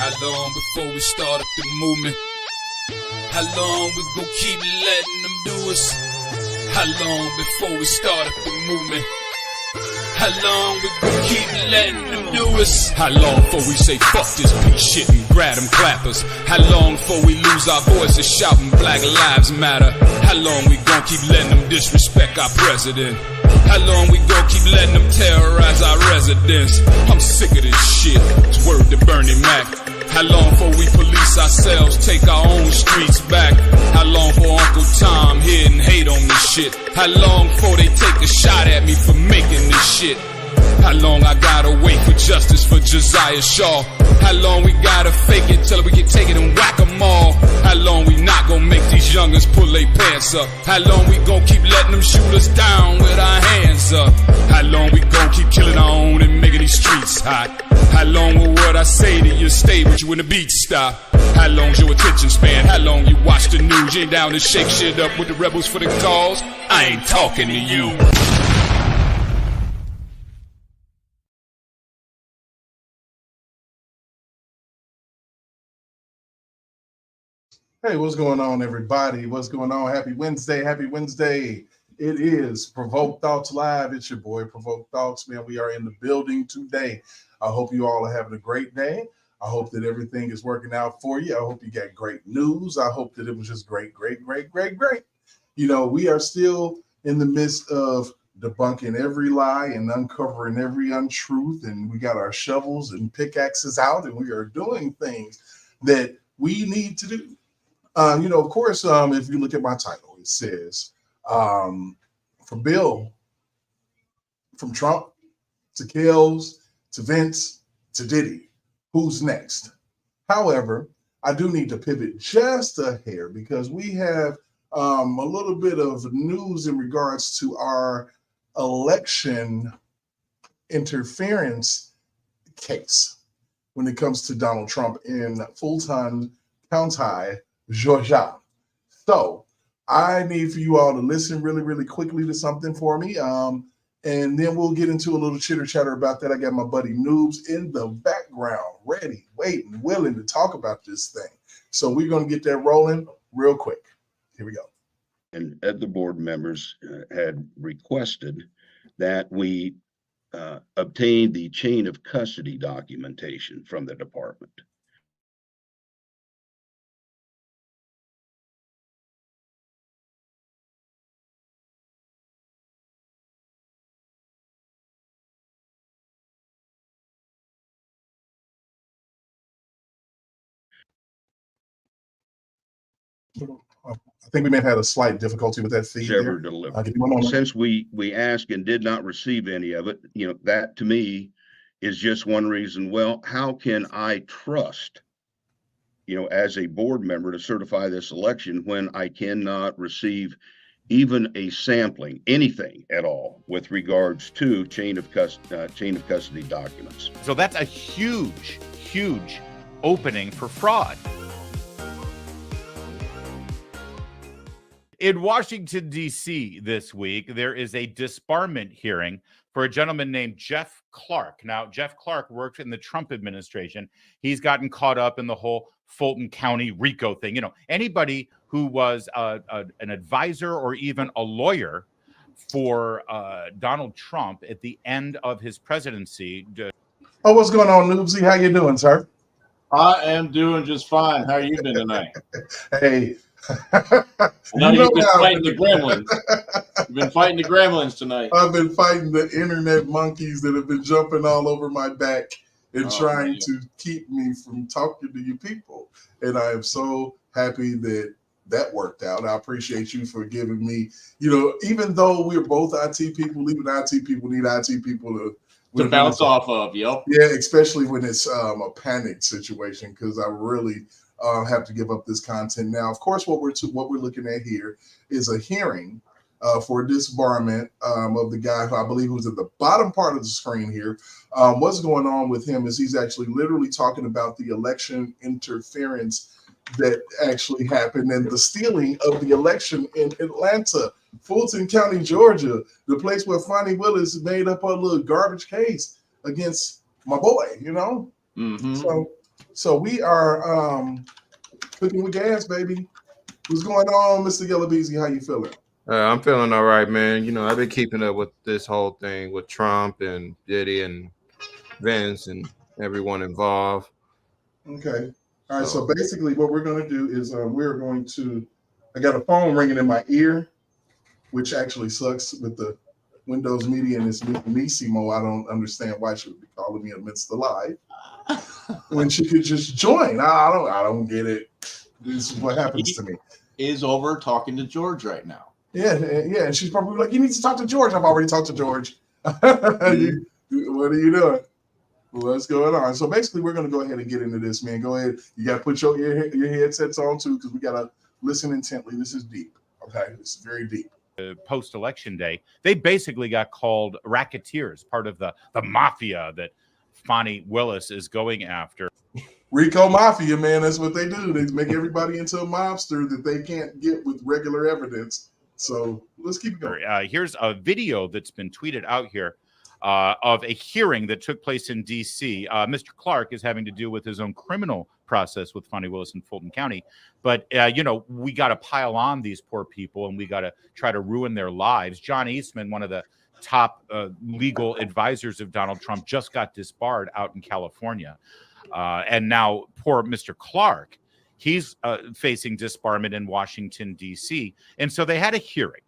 How long before we start up the movement? How long we gon' keep letting them do us? How long before we start up the movement? How long we gon' keep letting them do us? How long before we say fuck this piece shit and grab them clappers? How long before we lose our voices shouting Black Lives Matter? How long we gon' keep letting them disrespect our president? How long we gon' keep letting them terrorize our residents? I'm sick of this shit, it's word to Bernie Mac. How long before we police ourselves, take our own streets back? How long for Uncle Tom here and hate on this shit? How long before they take a shot at me for making this shit? How long I gotta wait for justice for Josiah Shaw? How long we gotta fake it till we can take it and whack 'em all? How long we not gonna make these youngers pull their pants up? How long we gonna keep letting them shoot us down with our hands up? How long we gonna keep killing our own and making these streets hot? How long will what I say to you stay with you when the beat stop? How long's your attention span? How long you watch the news? You ain't down to shake shit up with the rebels for the cause? I ain't talking to you. Hey, what's going on, everybody? What's going on? Happy Wednesday. Happy Wednesday. It is Provoke Thoughts Live. It's your boy, Provoke Thoughts. Man, we are in the building today. I hope you all are having a great day. I hope that everything is working out for you. I hope you got great news. I hope that it was just great. You know, we are still in the midst of debunking every lie and uncovering every untruth. And we got our shovels and pickaxes out, and we are doing things that we need to do. You know, of course, if you look at my title, it says from Bill, from Trump to Kellz to Vince to Diddy, who's next? However, I do need to pivot just a hair because we have a little bit of news in regards to our election interference case when it comes to Donald Trump in Fulton County, Georgia. So I need for you all to listen really quickly to something for me. And then we'll get into a little chitter chatter about that. I got my buddy Noobs in the background, ready, waiting, willing to talk about this thing. So we're going to get that rolling real quick. Here we go. And the board members had requested that we obtain the chain of custody documentation from the department. I think we may have had a slight difficulty with that feed. Since we asked and did not receive any of it, you know, that to me is just one reason. Well, how can I trust, you know, as a board member to certify this election when I cannot receive even a sampling, anything at all with regards to chain of custody documents? So that's a huge opening for fraud. In Washington, D.C. this week, there is a disbarment hearing for a gentleman named Jeff Clark. Now, Jeff Clark worked in the Trump administration. He's gotten caught up in the whole Fulton County RICO thing. You know, anybody who was an advisor or even a lawyer for Donald Trump at the end of his presidency. Oh, what's going on, Noobsy? How you doing, sir? I am doing just fine. How are you doing tonight? Hey. Now you've been fighting the gremlins. You've been fighting the gremlins tonight. I've been fighting the internet monkeys that have been jumping all over my back and trying to keep me from talking to you people. And I am so happy that worked out. I appreciate you for giving me, you know, even though we're both IT people, even IT people need IT people to bounce off of. Yep. Yeah, especially when it's a panic situation, because I really have to give up this content now. Of course, what we're looking at here is a hearing for disbarment of the guy who I believe who's at the bottom part of the screen here. What's going on with him is he's actually literally talking about the election interference that actually happened and the stealing of the election in Atlanta, Fulton County, Georgia, the place where Fonnie Willis made up a little garbage case against my boy, you know? Mm-hmm. So So we are cooking with gas, baby. What's going on, Mr. Yellow Beezy? How you feeling? I'm feeling all right, man. You know, I've been keeping up with this whole thing with Trump and Diddy and Vince and everyone involved. Okay. All right. So basically, what we're going to do is we're going to. I got a phone ringing in my ear, which actually sucks with the Windows Media and this Missimo. I don't understand why she would be calling me amidst the live when she could just join. I don't get it. This is what happens to me. Is over talking to George right now. Yeah, and she's probably like, you need to talk to George. I've already talked to George. What are you doing? What's going on? So basically, we're going to go ahead and get into this, man. Go ahead. You got to put your headsets on, too, because we got to listen intently. This is deep, okay? This is very deep. Post-election day, they basically got called racketeers, part of the mafia that Fani Willis is going after. Rico Mafia, man, that's what they do. They make everybody into a mobster that they can't get with regular evidence. So let's keep it going. Here's a video that's been tweeted out here of a hearing that took place in D.C. Mr. Clark is having to deal with his own criminal process with Fani Willis in Fulton County. But, we got to pile on these poor people and we got to try to ruin their lives. John Eastman, one of the top legal advisors of Donald Trump, just got disbarred out in California. And now poor Mr. Clark, he's facing disbarment in Washington, D.C. And so they had a hearing.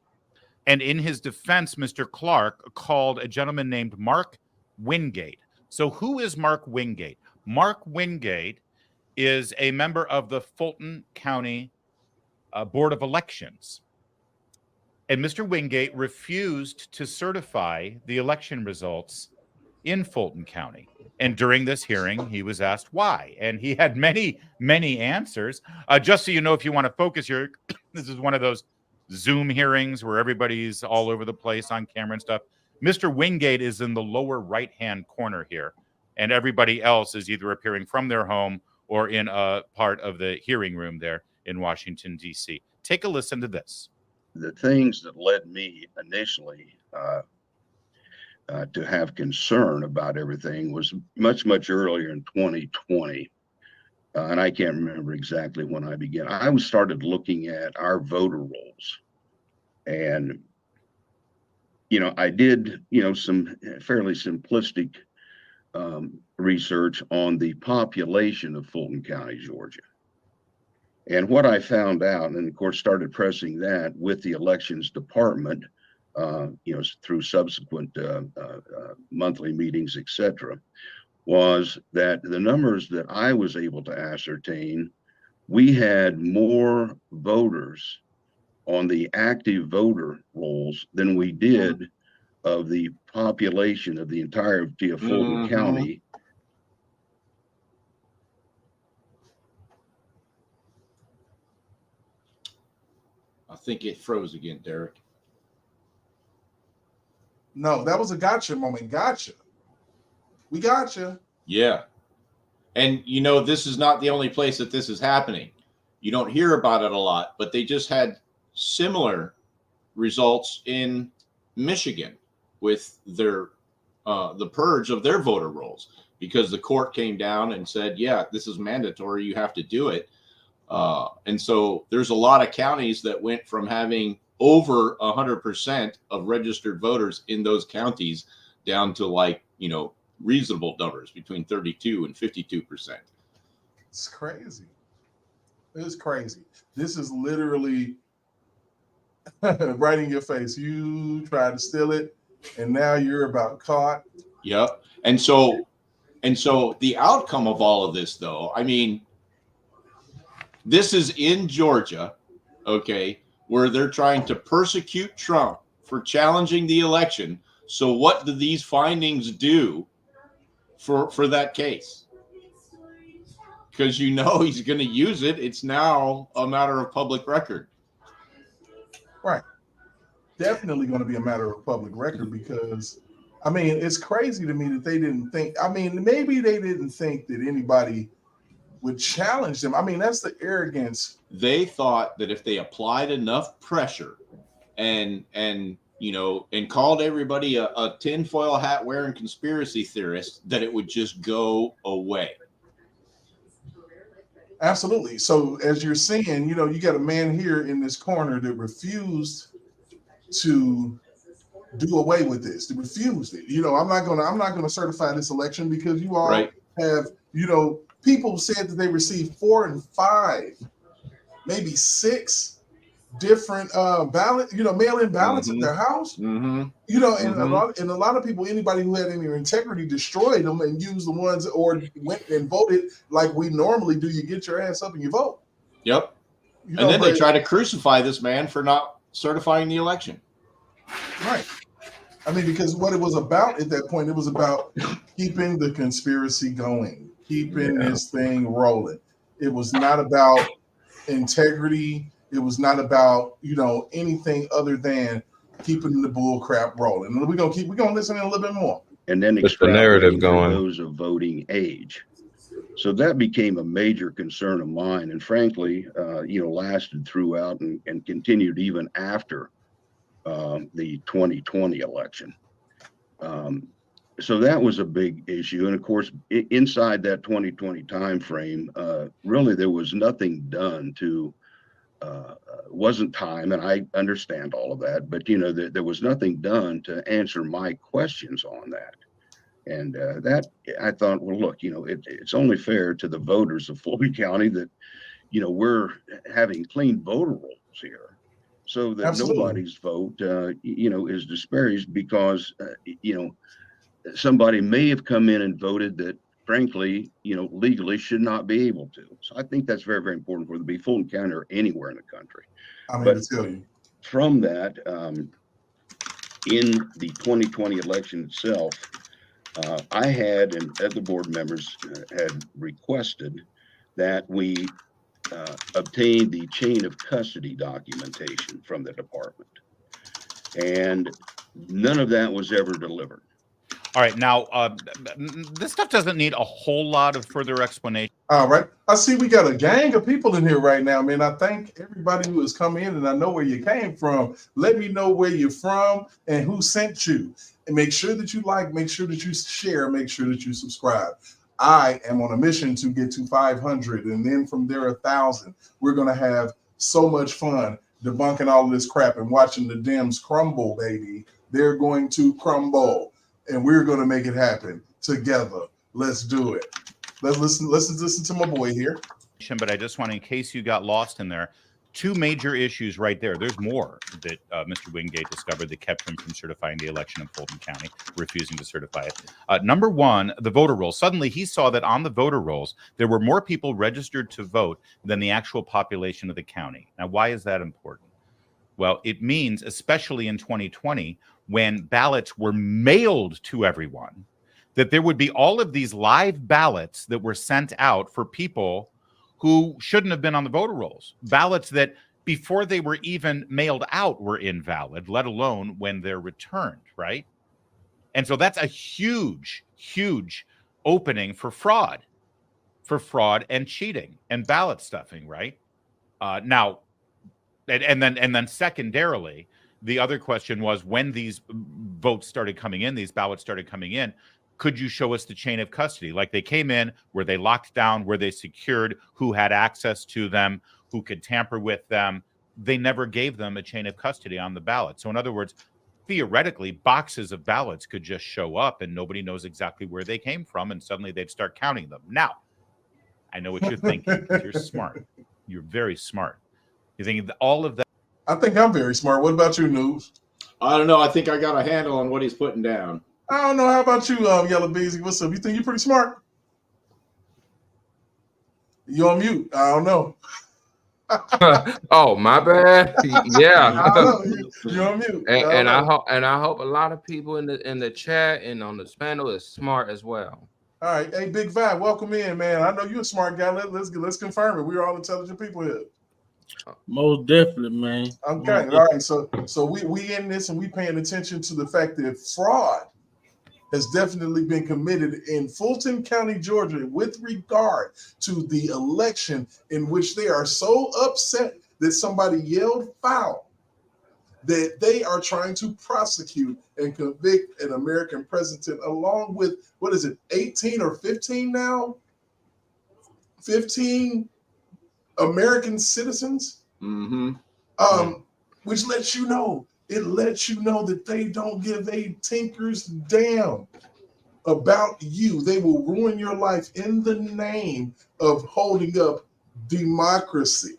And in his defense, Mr. Clark called a gentleman named Mark Wingate. So who is Mark Wingate? Mark Wingate is a member of the Fulton County Board of Elections. And Mr. Wingate refused to certify the election results in Fulton County. And during this hearing, he was asked why. And he had many, many answers. Just so you know, if you want to focus here, this is one of those Zoom hearings where everybody's all over the place on camera and stuff. Mr. Wingate is in the lower right-hand corner here. And everybody else is either appearing from their home or in a part of the hearing room there in Washington, D.C. Take a listen to this. The things that led me initially to have concern about everything was much, much earlier in 2020. And I can't remember exactly when I began. I started looking at our voter rolls. And, I did, some fairly simplistic research on the population of Fulton County, Georgia. And what I found out, and of course started pressing that with the elections department, through subsequent monthly meetings, etc., was that the numbers that I was able to ascertain, we had more voters on the active voter rolls than we did of the population of the entirety of Fulton County. I think it froze again, Derek. No, that was a gotcha moment. Gotcha. We gotcha. Yeah. And, this is not the only place that this is happening. You don't hear about it a lot, but they just had similar results in Michigan with their the purge of their voter rolls, because the court came down and said, yeah, this is mandatory. You have to do it. And so there's a lot of counties that went from having over 100% of registered voters in those counties down to reasonable numbers between 32 and 52%. It's crazy. It's crazy. This is literally right in your face. You tried to steal it, and now you're about caught. Yep. And so the outcome of all of this, though, this is in Georgia, okay, where they're trying to persecute Trump for challenging the election. So what do these findings do for that case? Because he's going to use it. It's now a matter of public record. Right. Definitely going to be a matter of public record, because, it's crazy to me that they didn't think, maybe they didn't think that anybody would challenge them. That's the arrogance. They thought that if they applied enough pressure and called everybody a tinfoil hat wearing conspiracy theorist, that it would just go away. Absolutely. So as you're seeing, you know, you got a man here in this corner that refused to do away with this. They refused it. You know, I'm not gonna certify this election because you all Right. have, you know, people said that they received 4 and 5, maybe 6 different ballot, you know, mail-in ballots at their house. You know, and a lot of people, anybody who had any integrity, destroyed them and used the ones or went and voted like we normally do. You get your ass up and you vote. Yep. You know, and then they try to crucify this man for not certifying the election. Right. I mean, because what it was about at that point, it was about keeping the conspiracy going, keeping this thing rolling. It was not about integrity. It was not about, you know, anything other than keeping the bull crap rolling. And we're gonna listen in a little bit more. And then With the narrative extrapolating going. for those of voting age. So that became a major concern of mine, and frankly, you know, lasted throughout and continued even after the 2020 election. So that was a big issue, and of course, inside that 2020 timeframe, really there was nothing done to. Wasn't time, and I understand all of that, but you know, there was nothing done to answer my questions on that. And that I thought, well, look, you know, it's only fair to the voters of Fulton County that, you know, we're having clean voter rolls here, so that nobody's vote, you know, is disparaged because, you know, somebody may have come in and voted that, frankly, you know, legally should not be able to. So I think that's very, very important for it to be Fulton County or anywhere in the country. I'm here to tell you. From that, in the 2020 election itself, I had and other board members had requested that we obtain the chain of custody documentation from the department. And none of that was ever delivered. All right, now this stuff doesn't need a whole lot of further explanation. All right, I see we got a gang of people in here right now, man. I thank everybody who has come in, and I know where you came from. Let me know where you're from and who sent you. And make sure that you like, make sure that you share, make sure that you subscribe. I am on a mission to get to 500, and then from there 1,000. We're gonna have so much fun debunking all of this crap and watching the Dems crumble, baby. They're going to crumble. And we're going to make it happen together. Let's do it. Let's listen to my boy here. But I just want, in case you got lost in there, 2 major issues right there. There's more that Mr. Wingate discovered that kept him from certifying the election in Fulton County, refusing to certify it. Number 1, the voter rolls. Suddenly he saw that on the voter rolls, there were more people registered to vote than the actual population of the county. Now, why is that important? Well, it means, especially in 2020, when ballots were mailed to everyone, that there would be all of these live ballots that were sent out for people who shouldn't have been on the voter rolls. Ballots that before they were even mailed out were invalid, let alone when they're returned, right? And so that's a huge, huge opening for fraud and cheating and ballot stuffing, right? Now, and then secondarily, the other question was, when these votes started coming in, these ballots started coming in, could you show us the chain of custody? Like, they came in, were they locked down, were they secured, who had access to them, who could tamper with them? They never gave them a chain of custody on the ballot. So in other words, theoretically, boxes of ballots could just show up and nobody knows exactly where they came from, and suddenly they'd start counting them. Now, I know what you're thinking. You're smart. You're very smart. You're thinking that all of that. I think I'm very smart. What about you, Noobs? I don't know. I think I got a handle on what he's putting down. I don't know. How about you, Yellow Beezy? What's up? You think you're pretty smart? You on mute? I don't know. Oh, my bad. Yeah. I don't know. You're on mute. And I hope a lot of people in the chat and on this panel is smart as well. All right. Hey, Big Five, welcome in, man. I know you're a smart guy. Let's confirm it. We're all intelligent people here. Most definitely, man. Okay. All right. So we in this, and we paying attention to the fact that fraud has definitely been committed in Fulton County, Georgia, with regard to the election, in which they are so upset that somebody yelled foul that they are trying to prosecute and convict an American president, along with, what is it, 18 or 15 now? 15 American citizens, which lets you know, that they don't give a tinker's damn about you. They will ruin your life in the name of holding up democracy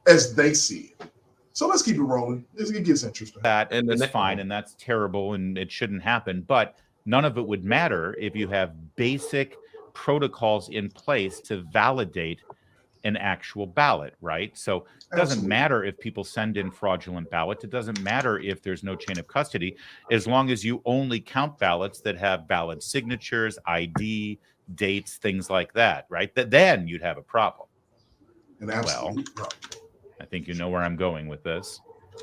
as they see it. So let's keep it rolling. It gets interesting. That is fine, and that's terrible, and it shouldn't happen. But none of it would matter if you have basic protocols in place to validate an actual ballot, right? So it doesn't matter if people send in fraudulent ballots. It doesn't matter if there's no chain of custody, as long as you only count ballots that have valid signatures, ID, dates, things like that, right? Then you'd have a problem. Well, I think you know where I'm going with this.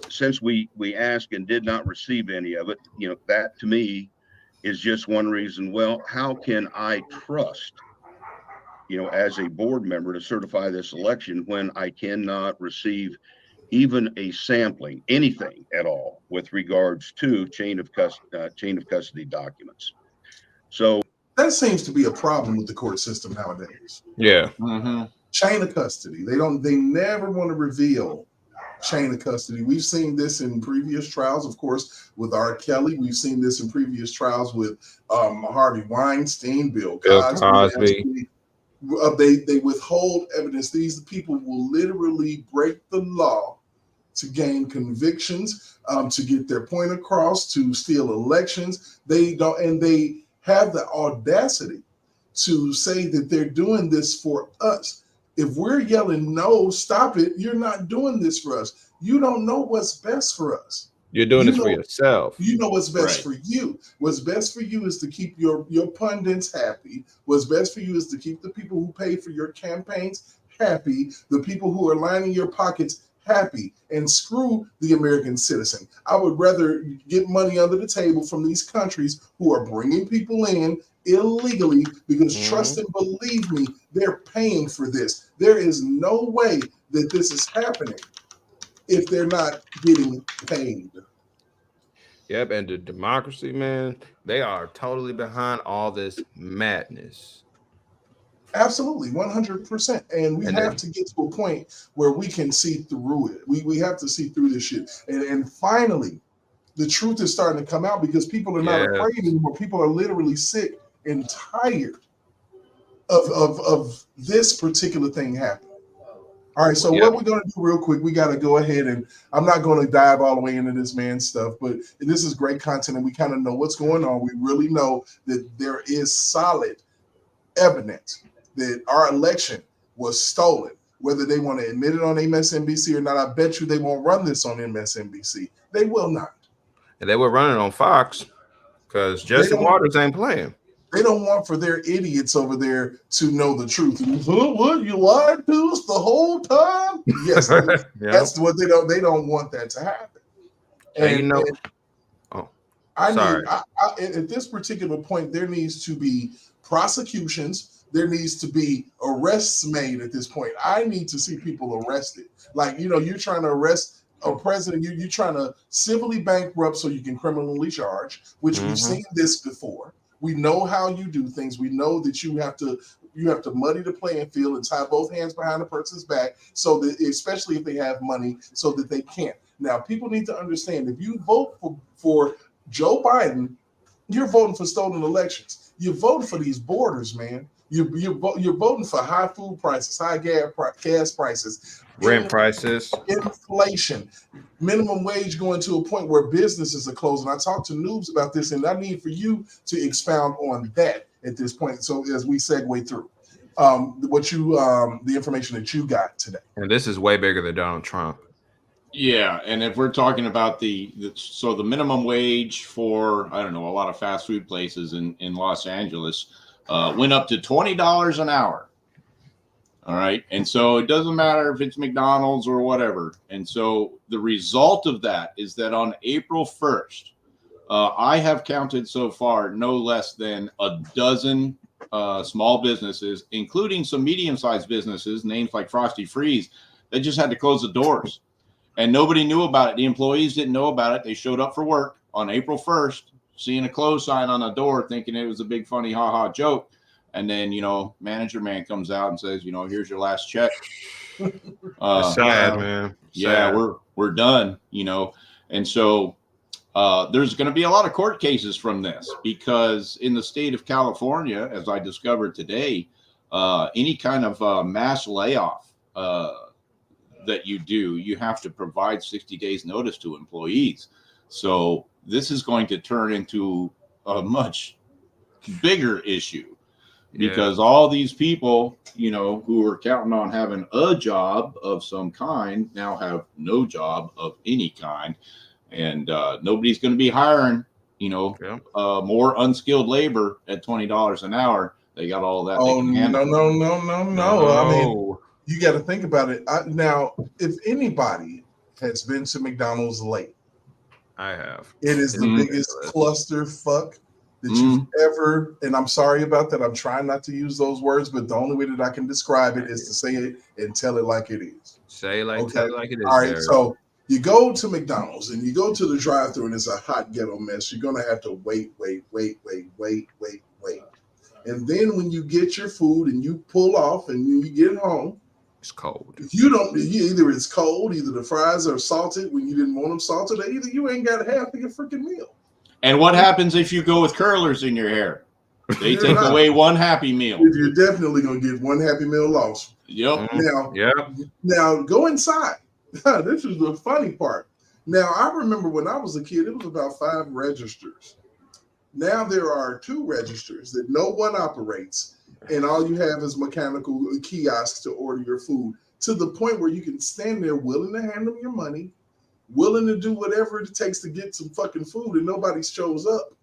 Since we asked and did not receive any of it, that to me is just one reason. Well, how can I trust, as a board member to certify this election when I cannot receive even a sampling, anything at all with regards to chain of custody documents? So that seems to be a problem with the court system nowadays. Yeah. Chain of custody. They never want to reveal chain of custody. We've seen this in previous trials, of course, with R. Kelly. We've seen this in previous trials with Harvey Weinstein, Bill Cosby. They withhold evidence. These people will literally break the law to gain convictions, to get their point across, to steal elections. They don't, and they have the audacity to say that they're doing this for us. If we're yelling, no, stop it, you're not doing this for us. You don't know what's best for us. You're doing this for yourself. You know what's best for you. What's best for you is to keep your pundits happy. What's best for you is to keep the people who pay for your campaigns happy, the people who are lining your pockets happy, and screw the American citizen. I would rather get money under the table from these countries who are bringing people in illegally, because trust and believe me, they're paying for this. There is no way that this is happening if they're not getting paid. Yep, and the democracy, man, they are totally behind all this madness. Absolutely, 100%. And we have to get to a point where we can see through it. We have to see through this shit. And finally, the truth is starting to come out, because people are not afraid anymore. People are literally sick and tired of this particular thing happening. All right, so what we're going to do real quick, we got to go ahead, and I'm not going to dive all the way into this man's stuff, but this is great content, and we kind of know what's going on. We really know that there is solid evidence that our election was stolen. Whether they want to admit it on MSNBC or not, I bet you they won't run this on MSNBC. They will not. And they will run it on Fox, because Jesse Waters ain't playing. They don't want for their idiots over there to know the truth. What, you lied to us the whole time? Yes, that's what they don't. They don't want that to happen. And, at this particular point, there needs to be prosecutions. There needs to be arrests made at this point. I need to see people arrested. Like, you're trying to arrest a president, you're trying to civilly bankrupt so you can criminally charge, which we've seen this before. We know how you do things. We know that you have to muddy the playing field and tie both hands behind the person's back, so that, especially if they have money, so that they can't. Now, people need to understand, if you vote for Joe Biden, you're voting for stolen elections. You're voting for these borders, man. You're voting for high food prices, high gas prices, rent prices, inflation, minimum wage going to a point where businesses are closing. I talked to Noobs about this, and I need for you to expound on that at this point. So as we segue through the information that you got today. And this is way bigger than Donald Trump. Yeah, and if we're talking about the minimum wage for, I don't know, a lot of fast food places in Los Angeles went up to $20 an hour. All right. And so it doesn't matter if it's McDonald's or whatever. And so the result of that is that on April 1st, I have counted so far no less than a dozen small businesses, including some medium-sized businesses, names like Frosty Freeze, that just had to close the doors. And nobody knew about it. The employees didn't know about it. They showed up for work on April 1st, seeing a close sign on a door, thinking it was a big, funny, ha-ha joke. and then manager man comes out and says, here's your last check. It's sad, man. Yeah, Sad. we're done. And so there's going to be a lot of court cases from this, because in the state of California, as I discovered today, any kind of mass layoff that you do, you have to provide 60 days notice to employees. So this is going to turn into a much bigger issue, because all these people, who are counting on having a job of some kind now have no job of any kind. And nobody's going to be hiring, more unskilled labor at $20 an hour. They got all that. Oh, no. I mean, you got to think about it. Now, if anybody has been to McDonald's late, I have. It is the biggest clusterfuck that you've ever, and I'm sorry about that. I'm trying not to use those words, but the only way that I can describe it is to say it and tell it like it is. Tell it like it is. All right, so you go to McDonald's and you go to the drive-thru and it's a hot ghetto mess. You're going to have to wait. And then when you get your food and you pull off and you get home, it's cold. Either it's cold, either the fries are salted when you didn't want them salted, or either you ain't got half of your freaking meal. And what happens if you go with curlers in your hair? They take away one Happy Meal. You're definitely going to get one Happy Meal lost. Yep. Now go inside. This is the funny part. Now, I remember when I was a kid, it was about 5 registers. Now there are 2 registers that no one operates, and all you have is mechanical kiosks to order your food, to the point where you can stand there willing to hand them your money, willing to do whatever it takes to get some fucking food, and nobody shows up.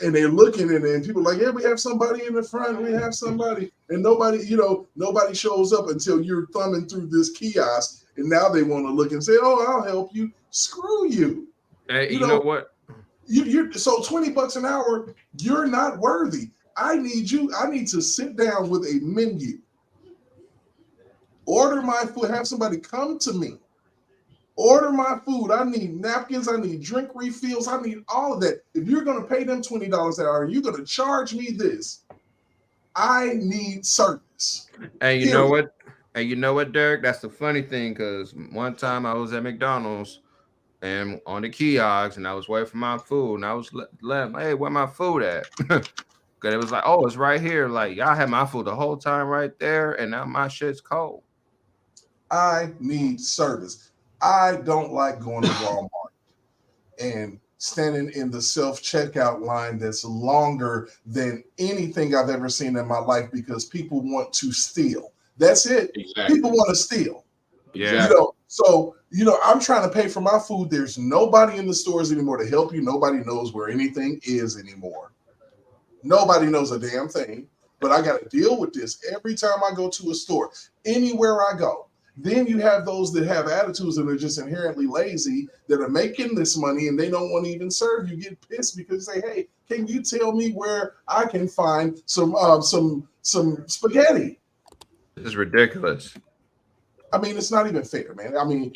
And they're looking, and people are like, yeah, we have somebody in the front, we have somebody, and nobody shows up until you're thumbing through this kiosk, and now they want to look and say, oh, I'll help you. Screw you. Hey, you know what? You're so $20 an hour, you're not worthy. I need to sit down with a menu, order my food, have somebody come to me, order my food. I need napkins, I need drink refills, I need all of that. If you're going to pay them $20 an hour, you're going to charge me this. I need service. And you know what? And you know what, Derek? That's the funny thing, because one time I was at McDonald's and on the kiosks, and I was waiting for my food, and I was letting, hey, where my food at? Because it was like, oh, it's right here. Like, y'all had my food the whole time right there, and now my shit's cold. I need service. I don't like going to Walmart and standing in the self-checkout line that's longer than anything I've ever seen in my life, because people want to steal. That's it. Exactly. People want to steal. Yeah. I'm trying to pay for my food. There's nobody in the stores anymore to help you. Nobody knows where anything is anymore. Nobody knows a damn thing. But I got to deal with this every time I go to a store, anywhere I go. Then you have those that have attitudes and are just inherently lazy, that are making this money and they don't want to even serve. You get pissed because they say, hey, can you tell me where I can find some spaghetti? This is ridiculous. I mean, it's not even fair, man. I mean,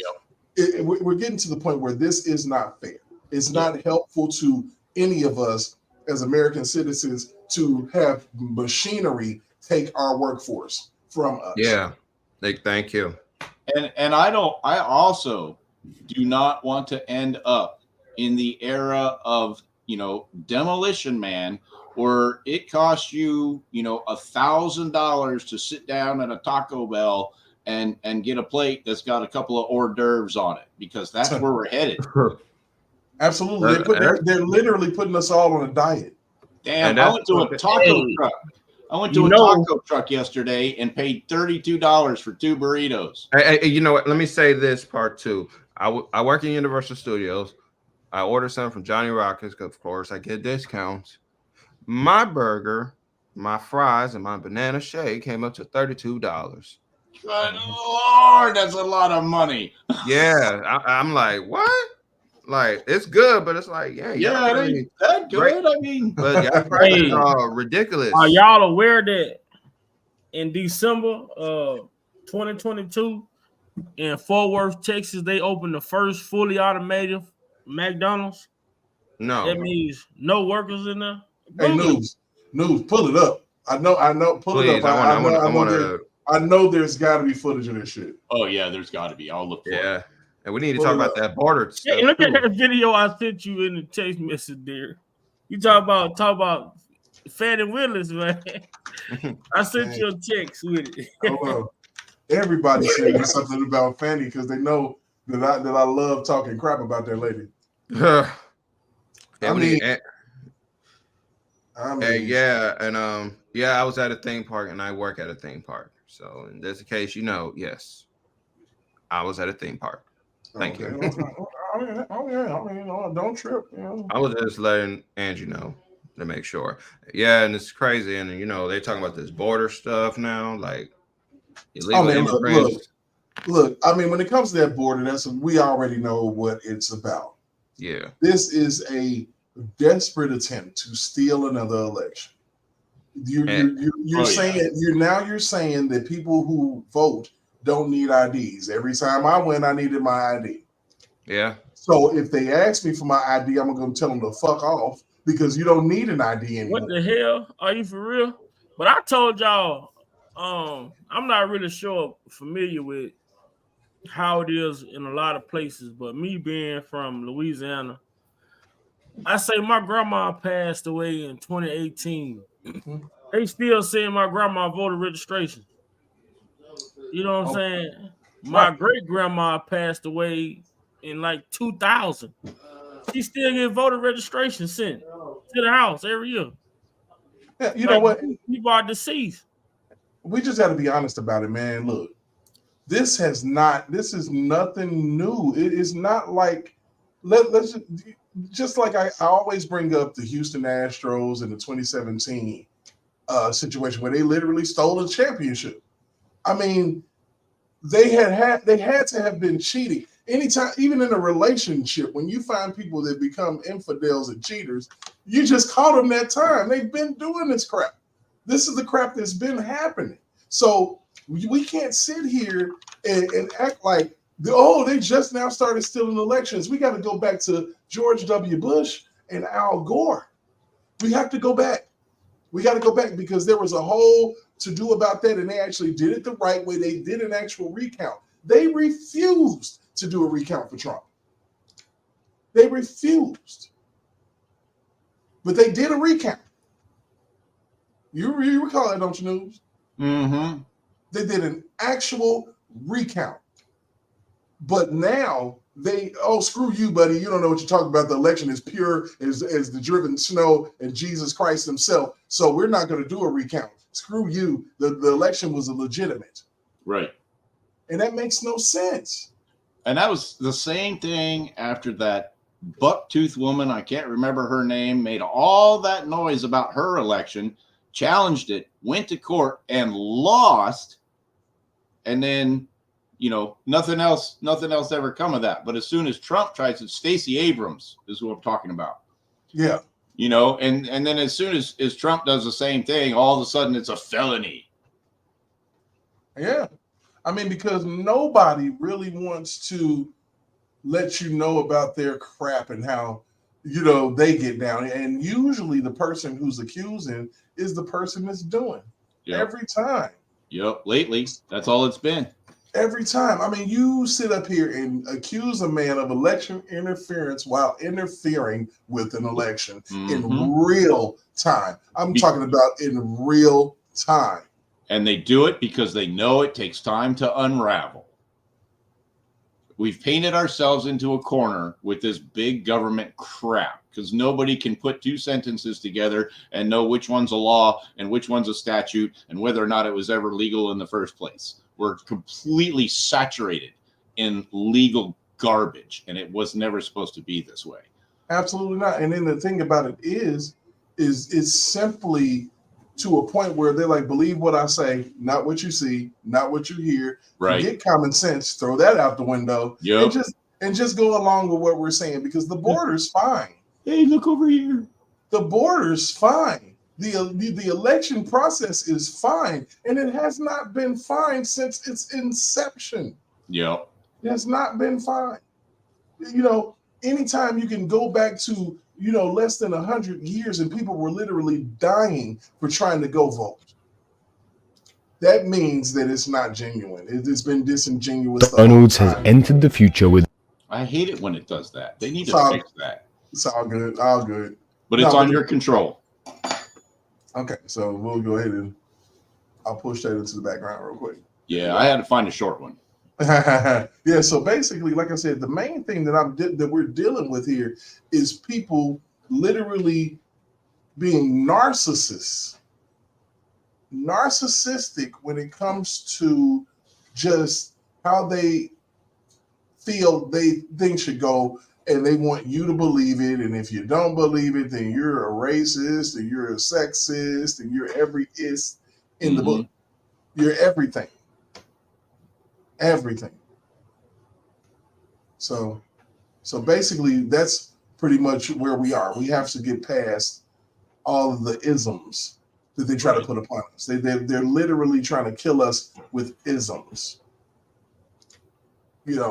we're getting to the point where this is not fair. It's not helpful to any of us as American citizens to have machinery take our workforce from us. Yeah. Thank you. And I also do not want to end up in the era of, Demolition Man, where it costs you, $1,000 to sit down at a Taco Bell and get a plate that's got a couple of hors d'oeuvres on it, because that's where we're headed. Absolutely. They're literally putting us all on a diet. Damn, I went to a taco truck. I went to a taco truck yesterday and paid $32 for 2 burritos. Hey, you know what? Let me say this part too. I work in Universal Studios. I order something from Johnny Rockets because, of course, I get discounts. My burger, my fries, and my banana shake came up to $32. Good Lord, that's a lot of money. Yeah, I'm like, what? Like, it's good, but it's like, it ain't that good. Great. I mean, but y'all prices are ridiculous. Are y'all aware that in December 2022 in Fort Worth, Texas, they opened the first fully automated McDonald's? No, that means no workers in there. Hey, news, pull it up. I know. Pull Please, it up. I know there's got to be footage of this shit. Oh yeah, there's got to be. I'll look for it. Yeah, and we need to talk about that border stuff. Hey, look too. at that video I sent you in the text message there. You talk about Fannie Willis, man. I sent you a text with it. Hello. Everybody sent me something about Fanny because they know that I love talking crap about that lady. Yeah, I we mean, need. I was at a theme park and I work at a theme park. So in this case, yes, I was at a theme park. Thank you. Don't trip. I was just letting Angie know to make sure. Yeah, and it's crazy. And they're talking about this border stuff now, like illegal immigrants. Look. I mean, when it comes to that border, we already know what it's about. Yeah, this is a desperate attempt to steal another election. You're saying that people who vote don't need IDs. Every time I went, I needed my ID. Yeah. So if they ask me for my ID, I'm going to tell them to fuck off because you don't need an ID anymore. What the hell? Are you for real? But I told y'all, I'm not really familiar with how it is in a lot of places, but me being from Louisiana, I say my grandma passed away in 2018. Mm-hmm. They still saying my grandma voter registration. You know what I'm saying? My great grandma passed away in like 2000. She still get voter registration sent to the house every year. Yeah, you know what? People are deceased. We just got to be honest about it, man. Look, this is nothing new. It is not like let's just like I always bring up the Houston Astros in the 2017 situation where they literally stole a championship. I mean, they had to have been cheating. Anytime, even in a relationship, when you find people that become infidels and cheaters, you just caught them that time. They've been doing this crap. This is the crap that's been happening. So we can't sit here and act like, they just now started stealing elections. We got to go back to George W. Bush and Al Gore. We have to go back. We got to go back because there was a whole to-do about that, and they actually did it the right way. They did an actual recount. They refused to do a recount for Trump. They refused. But they did a recount. You recall that, don't you, News? Mm-hmm. They did an actual recount. But now screw you, buddy. You don't know what you're talking about. The election is pure as the driven snow and Jesus Christ himself. So we're not going to do a recount. Screw you. The election was illegitimate. Right. And that makes no sense. And that was the same thing after that buck-toothed woman, I can't remember her name, made all that noise about her election, challenged it, went to court and lost. And then, nothing else ever come of that. But as soon as Trump tries it, Stacey Abrams is who I'm talking about. Yeah. And then as soon as Trump does the same thing, all of a sudden it's a felony. Yeah. I mean, because nobody really wants to let you know about their crap and how, they get down. And usually the person who's accusing is the person that's doing. Yep. Every time. Yep. Lately, that's all it's been. Every time. I mean, you sit up here and accuse a man of election interference while interfering with an election in real time. I'm talking about in real time. And they do it because they know it takes time to unravel. We've painted ourselves into a corner with this big government crap because nobody can put two sentences together and know which one's a law and which one's a statute and whether or not it was ever legal in the first place. We're completely saturated in legal garbage, and it was never supposed to be this way. Absolutely not. And then the thing about it is it's simply to a point where they're like, believe what I say, not what you see, not what you hear. Right. Get common sense, throw that out the window, and just go along with what we're saying because the border's fine. Hey, look over here. The border's fine. The election process is fine, and it has not been fine since its inception. Yep. It has not been fine. Anytime you can go back to, less than 100 years, and people were literally dying for trying to go vote. That means that it's not genuine. It's been disingenuous. McDonald's has entered the future with. I hate it when it does that. They need to fix that. It's all good. All good. But it's on your control. Okay, so we'll go ahead and I'll push that into the background real quick. Yeah, I had to find a short one. Yeah, so basically, like I said, the main thing that we're dealing with here is people literally being narcissists. Narcissistic when it comes to just how they feel things should go, and they want you to believe it. And if you don't believe it, then you're a racist, and you're a sexist, and you're every is in the book. You're everything. Everything. So basically, that's pretty much where we are. We have to get past all of the isms that they try to put upon us. They're literally trying to kill us with isms.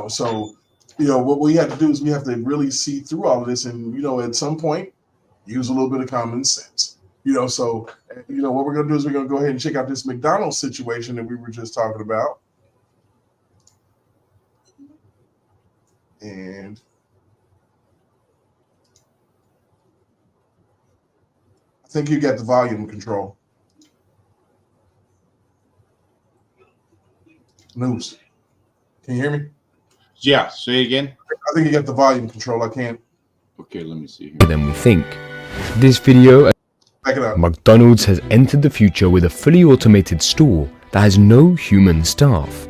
So what we have to do is we have to really see through all of this, and at some point use a little bit of common sense. So what we're gonna do is we're gonna go ahead and check out this McDonald's situation that we were just talking about. And I think you got the volume control. News. Can you hear me? Yeah, say again. I think you got the volume control. I can't. Okay, let me see here. Than we think. This video. Back it up. McDonald's has entered the future with a fully automated store that has no human staff.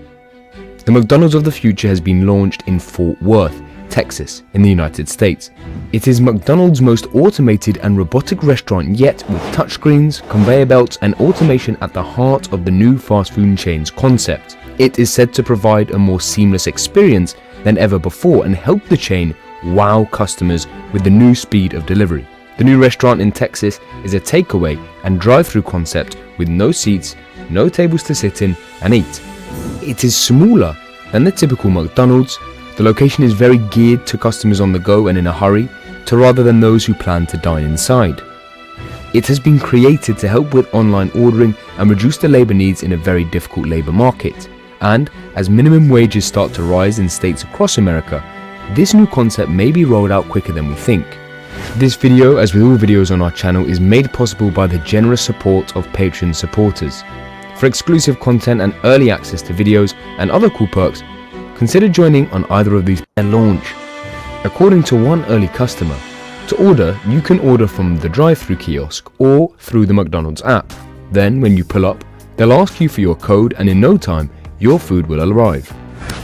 The McDonald's of the future has been launched in Fort Worth, Texas, in the United States. It is McDonald's most automated and robotic restaurant yet, with touchscreens, conveyor belts, and automation at the heart of the new fast food chain's concept. It is said to provide a more seamless experience than ever before and help the chain wow customers with the new speed of delivery. The new restaurant in Texas is a takeaway and drive-through concept with no seats, no tables to sit in and eat. It is smaller than the typical McDonald's. The location is very geared to customers on the go and in a hurry, rather than those who plan to dine inside. It has been created to help with online ordering and reduce the labor needs in a very difficult labor market. And as minimum wages start to rise in states across America, this new concept may be rolled out quicker than we think. This video, as with all videos on our channel, is made possible by the generous support of Patreon supporters. For exclusive content and early access to videos and other cool perks, consider joining on either of these at launch. According to one early customer, to order, you can order from the drive-thru kiosk or through the McDonald's app. Then when you pull up, they'll ask you for your code, and in no time, your food will arrive.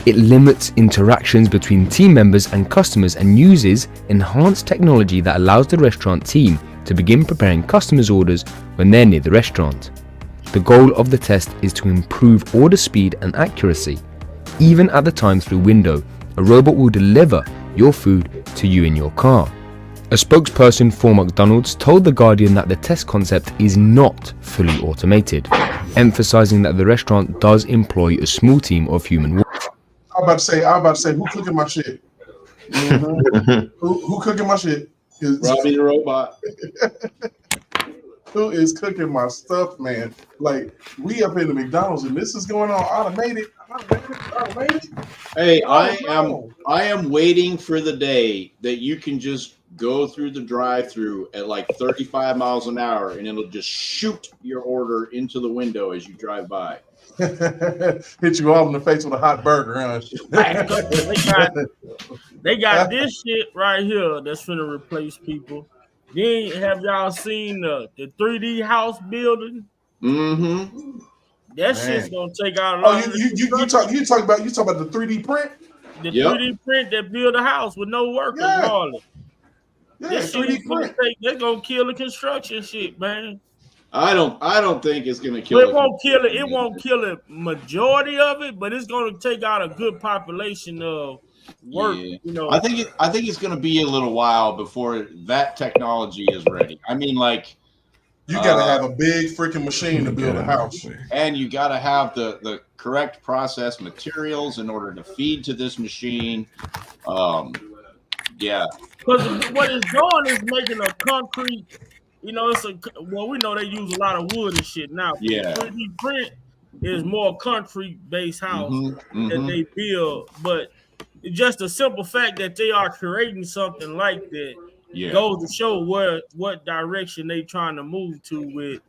It limits interactions between team members and customers and uses enhanced technology that allows the restaurant team to begin preparing customers' orders when they're near the restaurant. The goal of the test is to improve order speed and accuracy. Even at the time-through window, a robot will deliver your food to you in your car. A spokesperson for McDonald's told The Guardian that the test concept is not fully automated, emphasizing that the restaurant does employ a small team of human workers. I'm about to say, who cooking my shit? Who cooking my shit? Robbie the robot. Who is cooking my stuff, man? Like, we up in the McDonald's and this is going on automated. Hey, I am waiting for the day that you can just go through the drive-through at like 35 miles an hour and it'll just shoot your order into the window as you drive by. Hit you all in the face with a hot burger, huh? They got this shit right here that's finna replace people. Then have y'all seen the 3D house building? Mm-hmm. That shit's gonna take out a lot. Oh, you talk about the 3D print? The 3D print that build a house with no workers. Yeah. Yeah, this 3D print. They're gonna kill the construction shit, man. I don't think it's gonna kill it. Won't kill it. It won't kill the majority of it, but it's gonna take out a good population of work. Yeah. I think it's gonna be a little while before that technology is ready. I mean, like, you gotta have a big freaking machine to build a house, and you gotta have the correct process materials in order to feed to this machine. Yeah. Because what it's doing is making a concrete, you know, we know they use a lot of wood and shit now. Yeah. 3D print is more concrete-based house that they build, but it's just a simple fact that they are creating something like that goes to show what direction they trying to move to with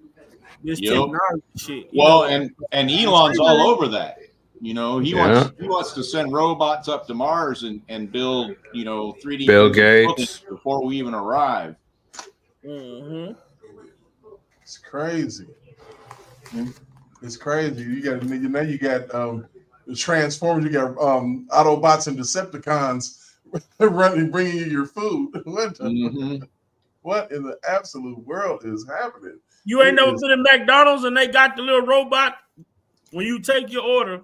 this technology shit. Well, and Elon's all over that. You know, he wants to send robots up to Mars and build, you know, 3D Bill Gates before we even arrive. It's crazy. It's crazy. You got the Transformers. You got Autobots and Decepticons running, bringing you your food. What in the absolute world is happening? You ain't never been in McDonald's and they got the little robot when you take your order.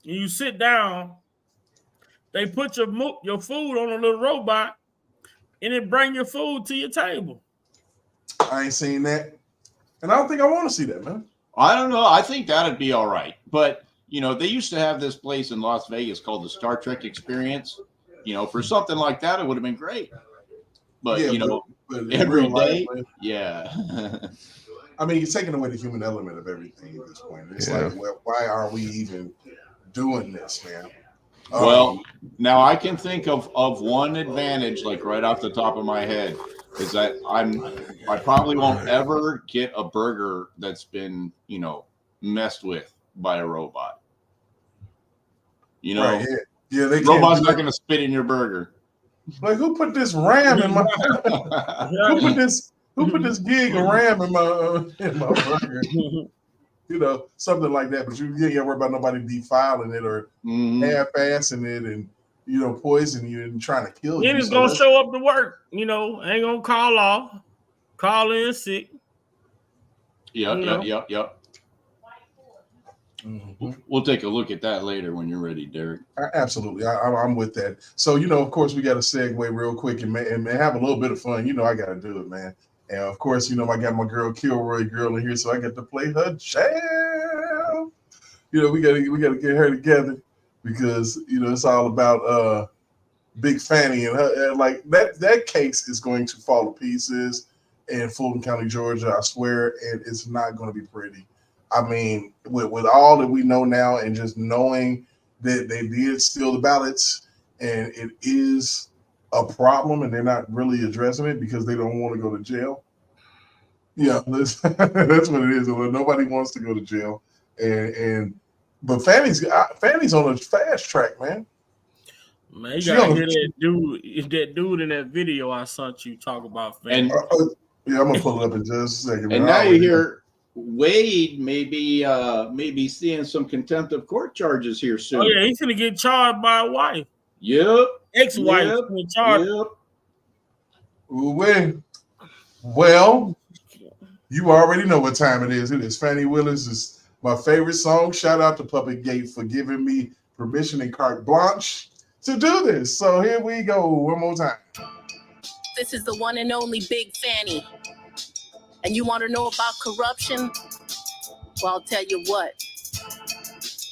And you sit down, they put your food on a little robot, and it bring your food to your table. I ain't seen that, and I don't think I want to see that, man. I don't know. I think that'd be all right. But you know, they used to have this place in Las Vegas called the Star Trek Experience. You know, for something like that, it would have been great. But but every day, I mean, you're taking away the human element of everything at this point. It's like, well, why are we even doing this, man? Well, now I can think of one advantage, like right off the top of my head, is that I probably won't ever get a burger that's been, you know, messed with by a robot. You know, right, yeah, they robots not going to spit in your burger. Like, who put this RAM in my? Who put this gig of RAM in my burger? You know, something like that. But you ain't gotta worry about nobody defiling it or half-assing it and, you know, poisoning you and trying to kill you. He's gonna show up to work, you know, ain't gonna call off, call in sick. Yep. We'll take a look at that later when you're ready, Derek. Absolutely. I'm with that. So, you know, of course, we got to segue real quick and have a little bit of fun. You know, I got to do it, man. And of course, you know, I got my girl Kilroy girl in here, so I get to play her jam. You know, we gotta get her together because, you know, it's all about Big Fanny and her. And like that case is going to fall to pieces in Fulton County, Georgia, I swear, and it's not going to be pretty. I mean, with all that we know now, and just knowing that they did steal the ballots, and it is a problem, and they're not really addressing it because they don't want to go to jail. Yeah, that's what it is. Nobody wants to go to jail, but Fanny's on a fast track, man. Man, you gotta hear that dude in that video I sent you talk about Fanny. Yeah, I'm gonna pull it up in just a second. And now you hear Wade may be seeing some contempt of court charges here soon. Oh yeah, he's gonna get charged by a wife. Yep. Ex-wife. Yep. Well, you already know what time it is. It is Fannie Willis. It's my favorite song. Shout out to Puppet Gate for giving me permission and carte blanche to do this. So here we go one more time. This is the one and only Big Fanny. And you want to know about corruption? Well, I'll tell you what.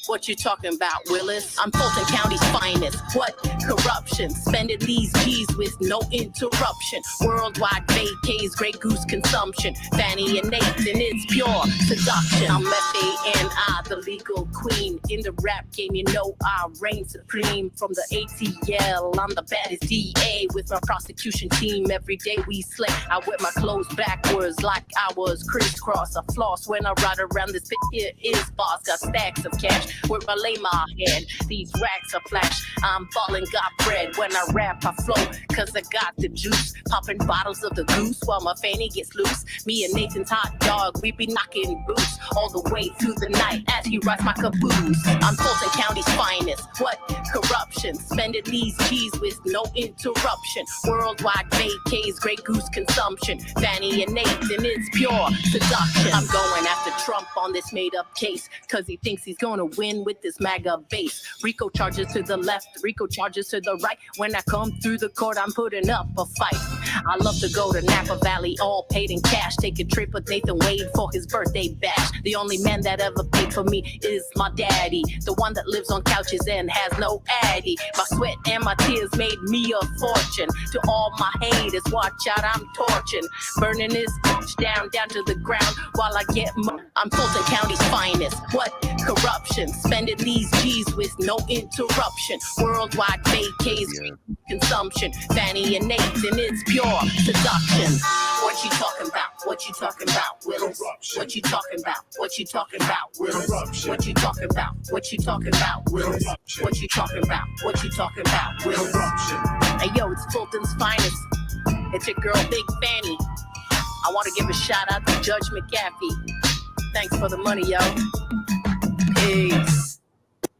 What you talking about, Willis? I'm Fulton County's finest. What corruption? Spending these G's with no interruption. Worldwide vacays, Grey Goose consumption. Fanny and Nathan, it's pure seduction. I'm F-A-N-I, the legal queen. In the rap game, you know I reign supreme. From the ATL, I'm the baddest DA. With my prosecution team, every day we slay. I wear my clothes backwards like I was crisscross. I floss when I ride around this bitch. Here is boss, got stacks of cash. Where I lay my head, these racks are flash. I'm falling, got bread. When I rap, I flow, cause I got the juice. Popping bottles of the goose while my fanny gets loose. Me and Nathan's hot dog, we be knocking boots all the way through the night as he rides my caboose. I'm Fulton County's finest. What corruption? Spending these G's with no interruption. Worldwide vacays, Grey Goose consumption. Fanny and Nathan, it's pure seduction. I'm going after Trump on this made up case, cause he thinks he's gonna win with this MAGA base. RICO charges to the left, RICO charges judges to the right. When I come through the court, I'm putting up a fight. I love to go to Napa Valley, all paid in cash. Take a trip with Nathan Wade for his birthday bash. The only man that ever paid for me is my daddy, the one that lives on couches and has no addy. My sweat and my tears made me a fortune. To all my haters, watch out, I'm torching, burning this bitch down to the ground while I get I'm Fulton County's finest. What corruption? Spending these G's with no interruption. Worldwide vacays, consumption. Fanny and Nathan, it's pure seduction. What you talking about? What you talking about, Willis? What you talking about? What you talking about, Willis? What you talking about? What you talking about, Willis? What you talking about? What you talking about, Willis? Hey yo, it's Fulton's finest. It's your girl, Big Fanny. I want to give a shout out to Judge McAfee. Thanks for the money, yo. Peace.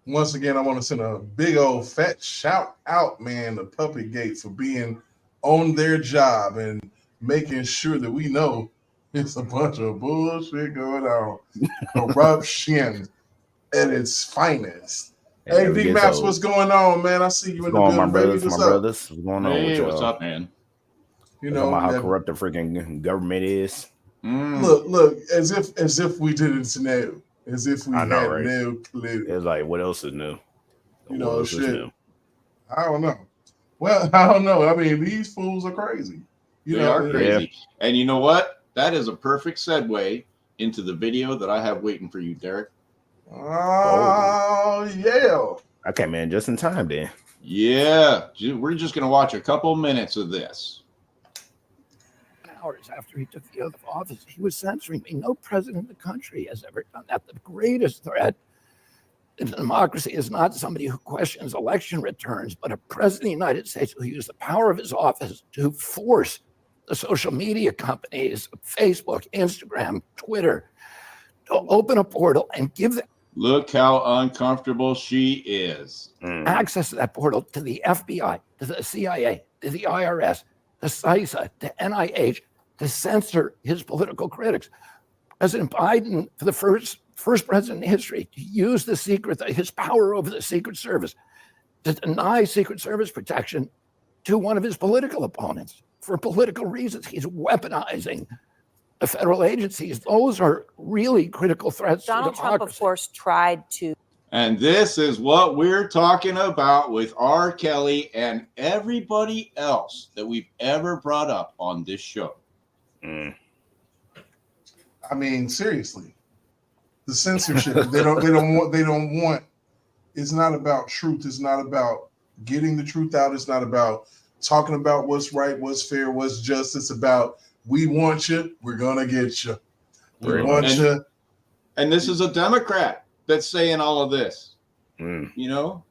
Once again, I want to send a big old fat shout out, man, to Puppy Gate for being on their job and making sure that we know it's a bunch of bullshit going on. Corruption at its finest. Hey, Big Maps, what's going on, man? I see you in the building. My brothers, What's my up? brothers. What's going on with y'all? What's up, man? You know how corrupt the freaking government is. Look, as if we didn't know, as if we had no clue. It's like, what else is new? You know, shit. I don't know. Well, I don't know. I mean, these fools are crazy. They are crazy. Yeah. And you know what? That is a perfect segue into the video that I have waiting for you, Derek. Oh, yeah. I came in just in time then. Yeah. We're just going to watch a couple minutes of this. Hours after he took the oath of office, he was censoring me. No president in the country has ever done that. The greatest threat in democracy is not somebody who questions election returns, but a president of the United States who used the power of his office to force the social media companies, Facebook, Instagram, Twitter, to open a portal and give them. Look how uncomfortable she is. Access to that portal to the FBI, to the CIA, to the IRS, to CISA, to NIH, to censor his political critics. President Biden, for the first president in history, to use his power over the Secret Service to deny Secret Service protection to one of his political opponents for political reasons. He's weaponizing the federal agencies. Those are really critical threats to democracy. Donald Trump, of course, tried to. And this is what we're talking about with R. Kelly and everybody else that we've ever brought up on this show. I mean, seriously, the censorship. they don't want. It's not about truth. It's not about getting the truth out. It's not about talking about what's right, what's fair, what's just. It's about we want you. We're gonna get you. We want you. And this is a Democrat that's saying all of this. You know.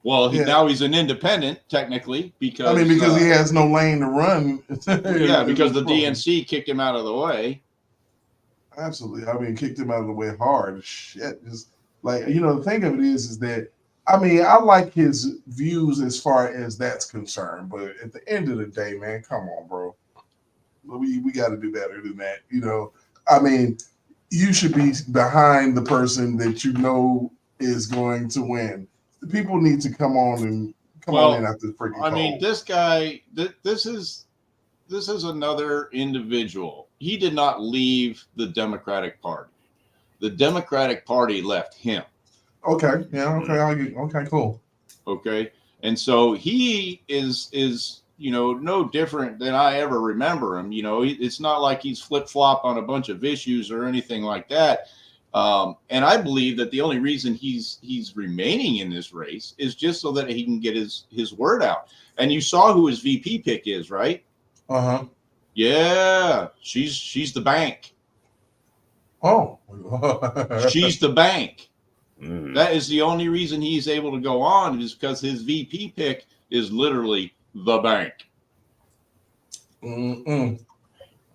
Well, now he's an independent, technically, because he has no lane to run. Yeah, because the DNC kicked him out of the way. Absolutely. I mean, kicked him out of the way hard. Shit. Just like, the thing of it is that, I like his views as far as that's concerned. But at the end of the day, man, come on, bro. We got to do better than that. You should be behind the person that you know is going to win. The people need to come on in after the freaking poll. This guy, this is another individual. He did not leave the Democratic Party. The Democratic Party left him. Okay. Yeah. Okay. Okay. Cool. Okay. And so he is no different than I ever remember him. It's not like he's flip-flop on a bunch of issues or anything like that. And I believe that the only reason he's remaining in this race is just so that he can get his word out. And you saw who his VP pick is, right? Uh-huh. Yeah, she's the bank. Oh. She's the bank. That is the only reason he's able to go on, is because his VP pick is literally the bank.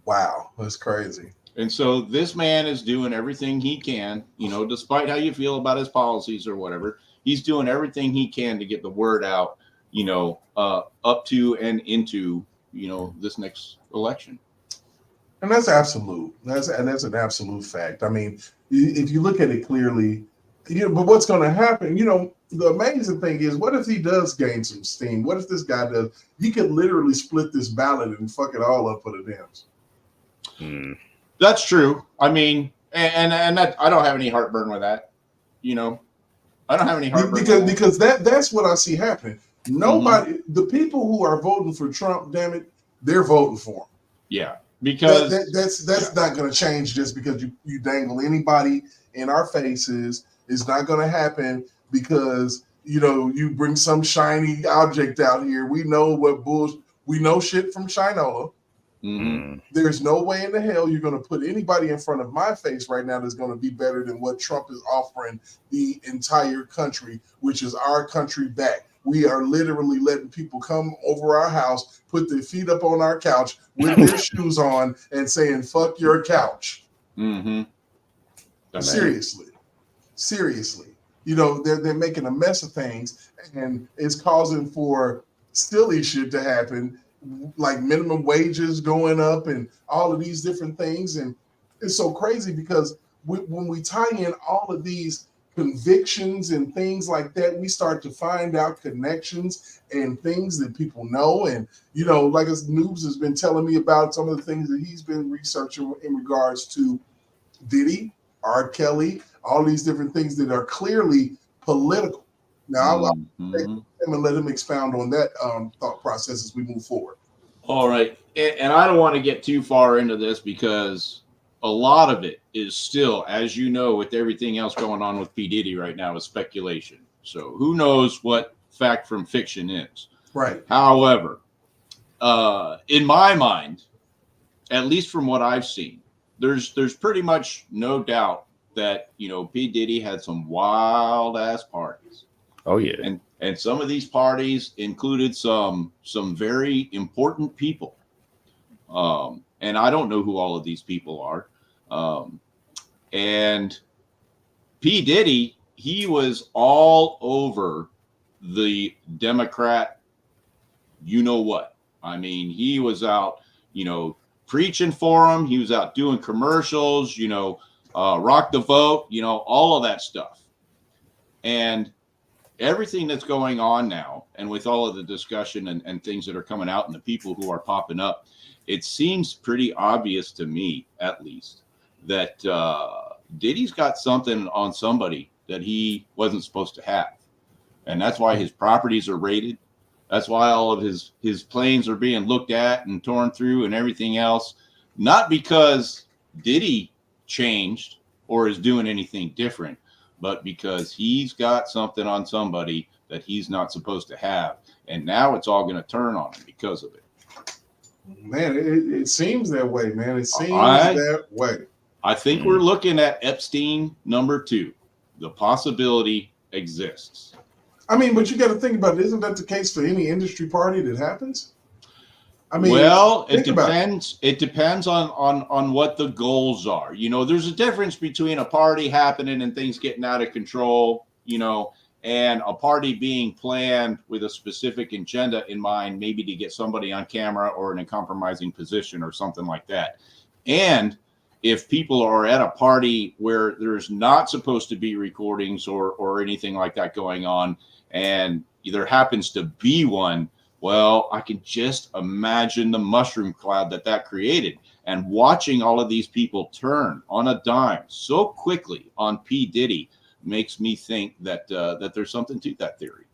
Wow, that's crazy. And so this man is doing everything he can, despite how you feel about his policies or whatever, he's doing everything he can to get the word out, up to and into, this next election. And that's absolute. That's an absolute fact. If you look at it clearly, but what's going to happen? The amazing thing is, what if he does gain some steam? What if this guy does? He could literally split this ballot and fuck it all up for the Dems. That's true. I mean, and that, I don't have any heartburn with that. I don't have any heartburn because that's what I see happening. Nobody, the people who are voting for Trump, damn it, they're voting for him. Yeah, because that's not going to change just because you dangle anybody in our faces. It's not going to happen because you bring some shiny object out here. We know we know shit from Shinola. There's no way in the hell you're going to put anybody in front of my face right now that's going to be better than what Trump is offering the entire country, which is our country back. We are literally letting people come over our house, put their feet up on our couch with their shoes on and saying, fuck your couch. Seriously. They're making a mess of things, and it's causing for silly shit to happen, like minimum wages going up and all of these different things. And it's so crazy because when we tie in all of these convictions and things like that, we start to find out connections and things that people know. And, like as Noobs has been telling me about some of the things that he's been researching in regards to Diddy, R. Kelly, all these different things that are clearly political. Now, I'll take him and let him expound on that thought process as we move forward. All right. And I don't want to get too far into this because a lot of it is still, as you know, with everything else going on with P. Diddy right now, is speculation. So who knows what fact from fiction is. Right. However, in my mind, at least from what I've seen, there's pretty much no doubt that, P. Diddy had some wild ass parties. Oh yeah. And some of these parties included some very important people. And I don't know who all of these people are. And P. Diddy, he was all over the Democrat, what. I mean, he was out, preaching for them. He was out doing commercials, rock the vote, all of that stuff. And everything that's going on now, and with all of the discussion and things that are coming out and the people who are popping up, it seems pretty obvious to me, at least, that Diddy's got something on somebody that he wasn't supposed to have. And that's why his properties are raided. That's why all of his planes are being looked at and torn through and everything else. Not because Diddy changed or is doing anything different, but because he's got something on somebody that he's not supposed to have. And now it's all going to turn on him because of it. Man, it seems that way, man. It seems that way. I think we're looking at Epstein number 2. The possibility exists. I mean, but you got to think about it. Isn't that the case for any industry party that happens? I mean, well, it depends. It depends on what the goals are. There's a difference between a party happening and things getting out of control, and a party being planned with a specific agenda in mind, maybe to get somebody on camera or in a compromising position or something like that. And if people are at a party where there's not supposed to be recordings or anything like that going on, and there happens to be one, well, I can just imagine the mushroom cloud that created. And watching all of these people turn on a dime so quickly on P. Diddy makes me think that there's something to that theory.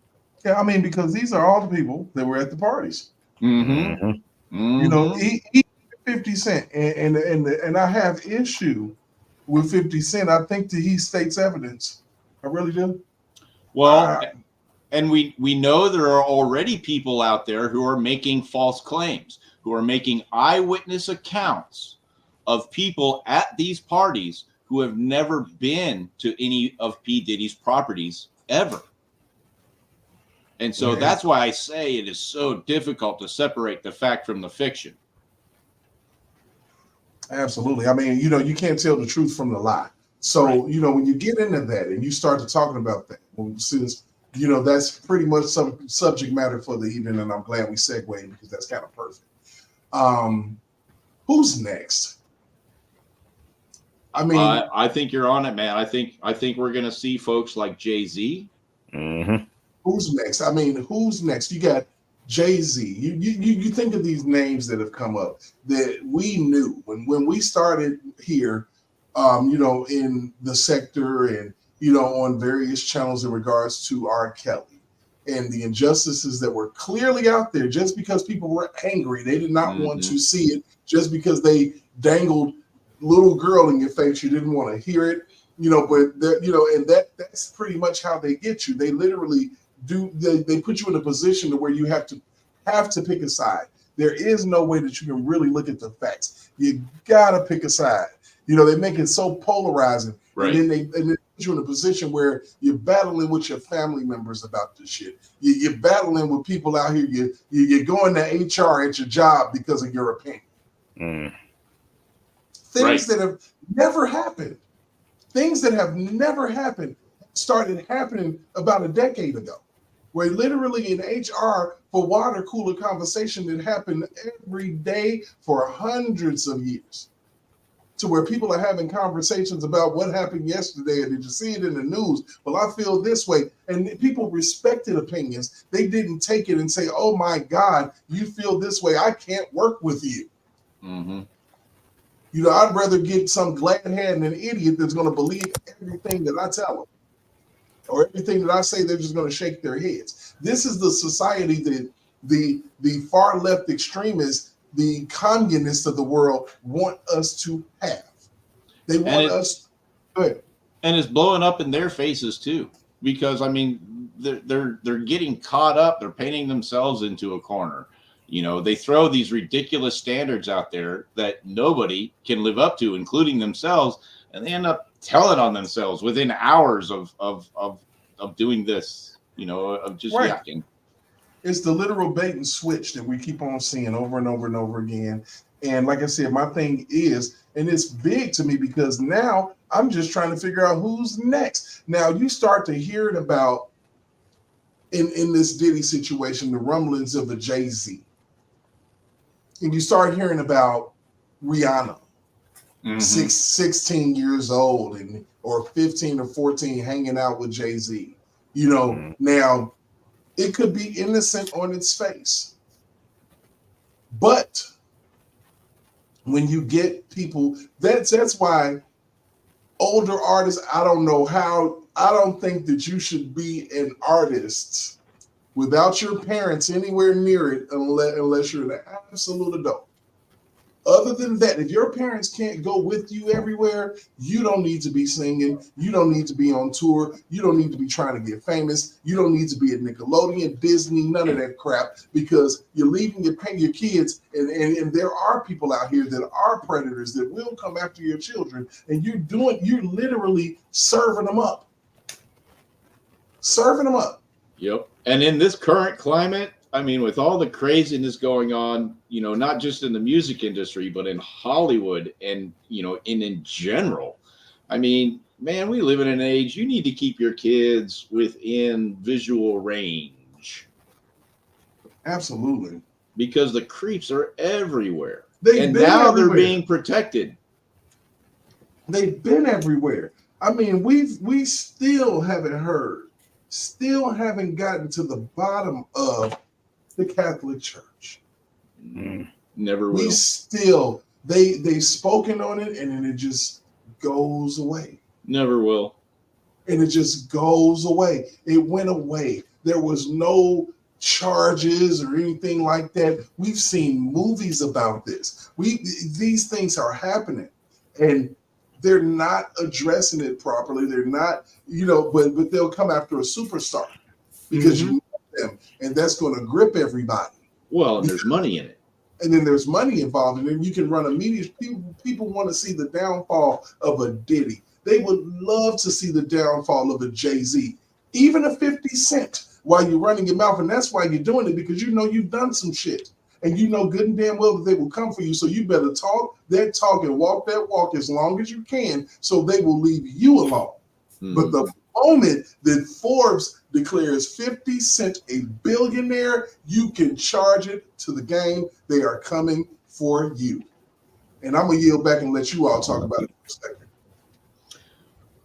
Yeah, I mean, because these are all the people that were at the parties. Mm-hmm. He 50 Cent, and I have issue with 50 Cent. I think that he states evidence. I really do. Well, and we know there are already people out there who are making false claims, who are making eyewitness accounts of people at these parties who have never been to any of P. Diddy's properties ever. And so that's why I say it is so difficult to separate the fact from the fiction. Absolutely. I mean, you can't tell the truth from the lie. So, right. When you get into that and you start to talking about that, since, that's pretty much some subject matter for the evening, and I'm glad we segued because that's kind of perfect. Who's next? I mean, I think you're on it, man. I think we're gonna see folks like Jay-Z. Mm-hmm. Who's next? I mean, who's next? You got Jay-Z. You think of these names that have come up that we knew when we started here, in the sector and on various channels in regards to R. Kelly and the injustices that were clearly out there. Just because people were angry, they did not want to see it. Just because they dangled little girl in your face, you didn't want to hear it. But that's pretty much how they get you. They literally do. They put you in a position to where you have to pick a side. There is no way that you can really look at the facts. You gotta pick a side. They make it so polarizing, right? And then they put you in a position where you're battling with your family members about this shit. You're battling with people out here. You're going to HR at your job because of your opinion. Things that have never happened. Things that have never happened started happening about a decade ago, where literally in HR for water cooler conversation that happened every day for hundreds of years, to where people are having conversations about what happened yesterday, and did you see it in the news? Well, I feel this way. And people respected opinions. They didn't take it and say, oh my God, you feel this way, I can't work with you. I'd rather get some glad hand than an idiot that's going to believe everything that I tell them, or everything that I say. They're just going to shake their heads. This is the society that the far left extremists, the communists of the world, want us to have. They want us. Go ahead. And it's blowing up in their faces too, because I mean, they're getting caught up. They're painting themselves into a corner. They throw these ridiculous standards out there that nobody can live up to, including themselves, and they end up telling on themselves within hours of doing this, of just yakking. It's the literal bait and switch that we keep on seeing over and over and over again. And like I said, my thing is, and it's big to me because now I'm just trying to figure out who's next. Now you start to hear it about in this Diddy situation, the rumblings of the Jay-Z. And you start hearing about Rihanna, 16 years old or 15 or 14 hanging out with Jay-Z. Now it could be innocent on its face. But when you get people, that's why older artists, I don't think that you should be an artist without your parents anywhere near it unless you're an absolute adult. Other than that, if your parents can't go with you everywhere, you don't need to be singing. You don't need to be on tour. You don't need to be trying to get famous. You don't need to be at Nickelodeon, Disney, none of that crap, because you're leaving your kids. And there are people out here that are predators that will come after your children. And you're literally serving them up. Serving them up. Yep. And in this current climate, I mean, with all the craziness going on, not just in the music industry, but in Hollywood and, in general, I mean, man, we live in an age, you need to keep your kids within visual range. Absolutely. Because the creeps are everywhere. They're being protected. They've been everywhere. I mean, we still haven't gotten to the bottom of the Catholic Church. Never will. We still, they've spoken on it, and then it just goes away. Never will. And it just goes away. It went away. There was no charges or anything like that. We've seen movies about this. These things are happening, and they're not addressing it properly. They're not, but they'll come after a superstar because you know them, and that's going to grip everybody. Well, and there's money in it. And then there's money involved, and then you can run a media. People want to see the downfall of a Diddy. They would love to see the downfall of a Jay-Z, even a 50 Cent, while you're running your mouth. And that's why you're doing it, because you've done some shit. And you know good and damn well that they will come for you. So you better talk that talk and walk that walk as long as you can, so they will leave you alone. But the moment that Forbes declares 50 Cent a billionaire, you can charge it to the game. They are coming for you. And I'm going to yield back and let you all talk about it for a second.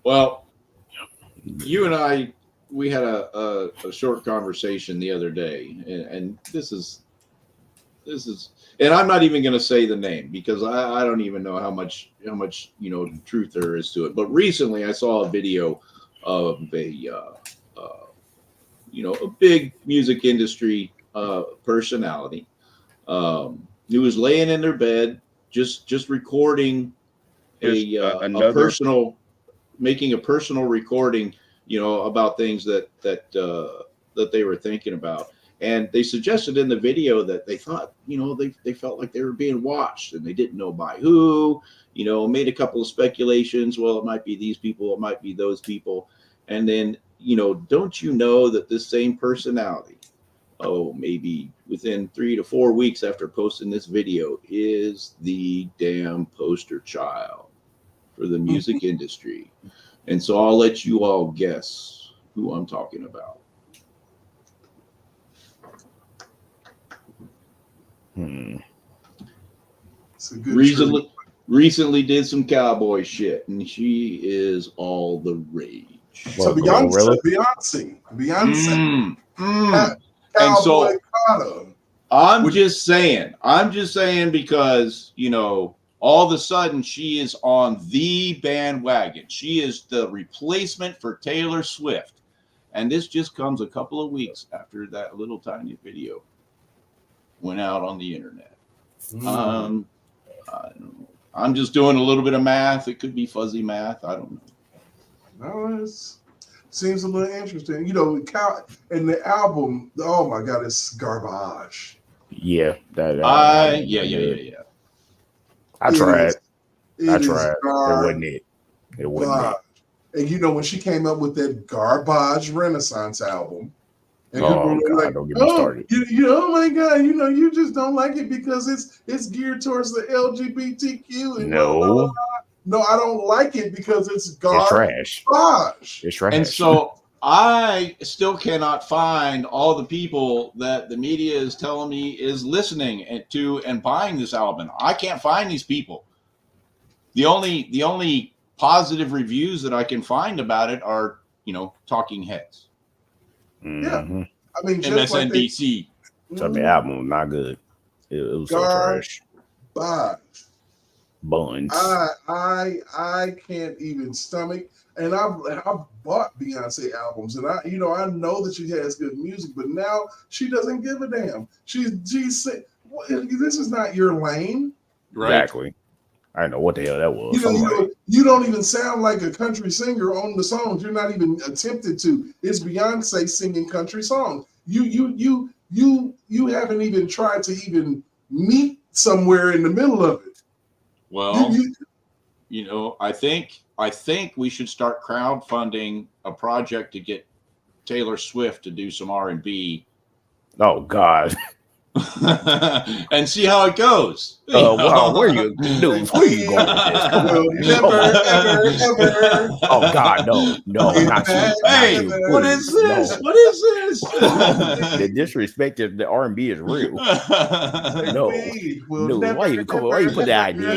Well, you and I, we had a short conversation the other day, and this is, and I'm not even going to say the name because I don't even know how much truth there is to it. But recently, I saw a video of a big music industry personality who was laying in their bed, just recording a personal, making a personal recording, about things that they were thinking about. And they suggested in the video that they thought, they felt like they were being watched and they didn't know by who, made a couple of speculations. Well, it might be these people, it might be those people. And then, don't you know that this same personality, maybe within 3 to 4 weeks after posting this video, is the damn poster child for the music industry. And so I'll let you all guess who I'm talking about. Recently did some cowboy shit, and she is all the rage. So Beyonce. And so I'm just saying because, all of a sudden she is on the bandwagon. She is the replacement for Taylor Swift. And this just comes a couple of weeks after that little tiny video went out on the internet. I don't know. I'm just doing a little bit of math. It could be fuzzy math. I don't know. No, it seems a little interesting. And the album, oh my God, it's garbage. Yeah. Yeah. I tried. It wasn't it. And when she came up with that garbage Renaissance album, and oh God, don't get me started. Oh my God, you just don't like it because it's geared towards the LGBTQ. And no, blah, blah, blah. No, I don't like it because it's garbage. It's trash. And so I still cannot find all the people that the media is telling me is listening to and buying this album. I can't find these people. The only positive reviews that I can find about it are, talking heads. Yeah, I mean, just MSNBC. The album was not good. It was so trash. Buns. I can't even stomach. And I've bought Beyonce albums, and I know that she has good music, but now she doesn't give a damn. She's this is not your lane. Right. Exactly. I don't know what the hell that was. You don't even sound like a country singer on the songs. You're not even attempted to. It's Beyonce singing country songs. You haven't even tried to even meet somewhere in the middle of it. Well, I think we should start crowdfunding a project to get Taylor Swift to do some R&B. Oh God. And see how it goes. Wow, where you going with this? Ever. Oh God, no, not you. Hey, what is this? No. What is this? The disrespect of the R&B is real. No, why you put that idea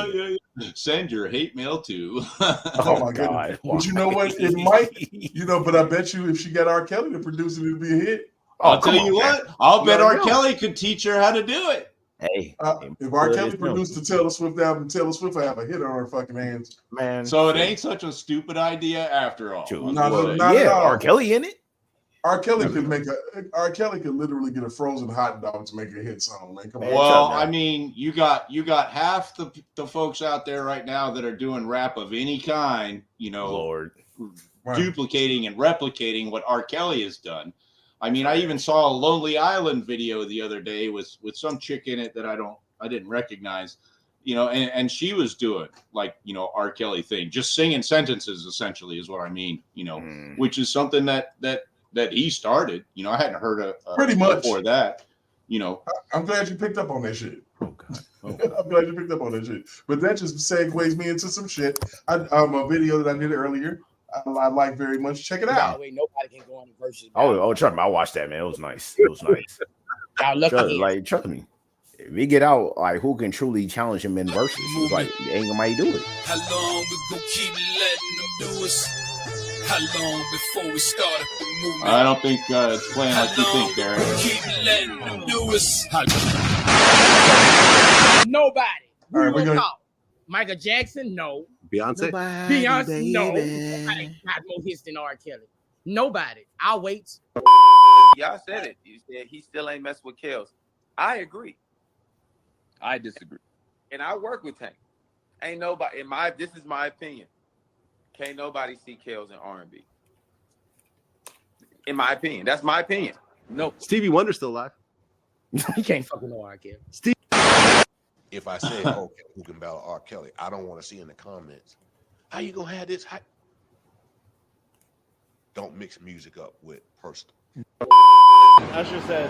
in? Send your hate mail to. Oh my God! But you know what? It might. But I bet you if she got R. Kelly to produce it, it'd be a hit. I'll tell you what. I'll bet R. Kelly could teach her how to do it. Hey, if R. Kelly produced the Taylor Swift album, Taylor Swift will have a hit on her fucking hands. Man, so it ain't such a stupid idea after all. Not at all. R. Kelly in it. R. Kelly could literally get a frozen hot dog to make a hit song. Man, come on. Well, I mean, you got half the folks out there right now that are doing rap of any kind. Lord, duplicating and replicating what R. Kelly has done. I mean, I even saw a Lonely Island video the other day with some chick in it that I didn't recognize, and she was doing R. Kelly thing, just singing sentences essentially is what I mean, which is something that he started. I hadn't heard of pretty much before that. I'm glad you picked up on that shit. Oh God. I'm glad you picked up on that shit. But that just segues me into some shit. A video that I did earlier. I like very much. Check it out. Wait, nobody can go on the versus. Oh, trust me, I watched that, man. It was nice. Y'all lucky. Trust me. If we get out, like who can truly challenge him in verses? It's like ain't nobody do it. How long we gon' keep letting them do us? How long before we start up the movement? I don't think it's playing like you think, Darren. Keep letting them do us. Nobody. All right, we're gonna... Michael Jackson, no. Beyonce, Beyonce, no. Nobody got more hits than R. Kelly. Nobody. I'll wait. Y'all said it. You said he still ain't messed with Kellz. I agree. I disagree. And I work with Tank. Ain't nobody this is my opinion. Can't nobody see Kellz in R&B. In my opinion. That's my opinion. No. Stevie Wonder's still alive. He can't fucking know R. Kelly. If I said, okay, who can battle R. Kelly? I don't want to see in the comments, how you gonna have this? Don't mix music up with personal. Usher said,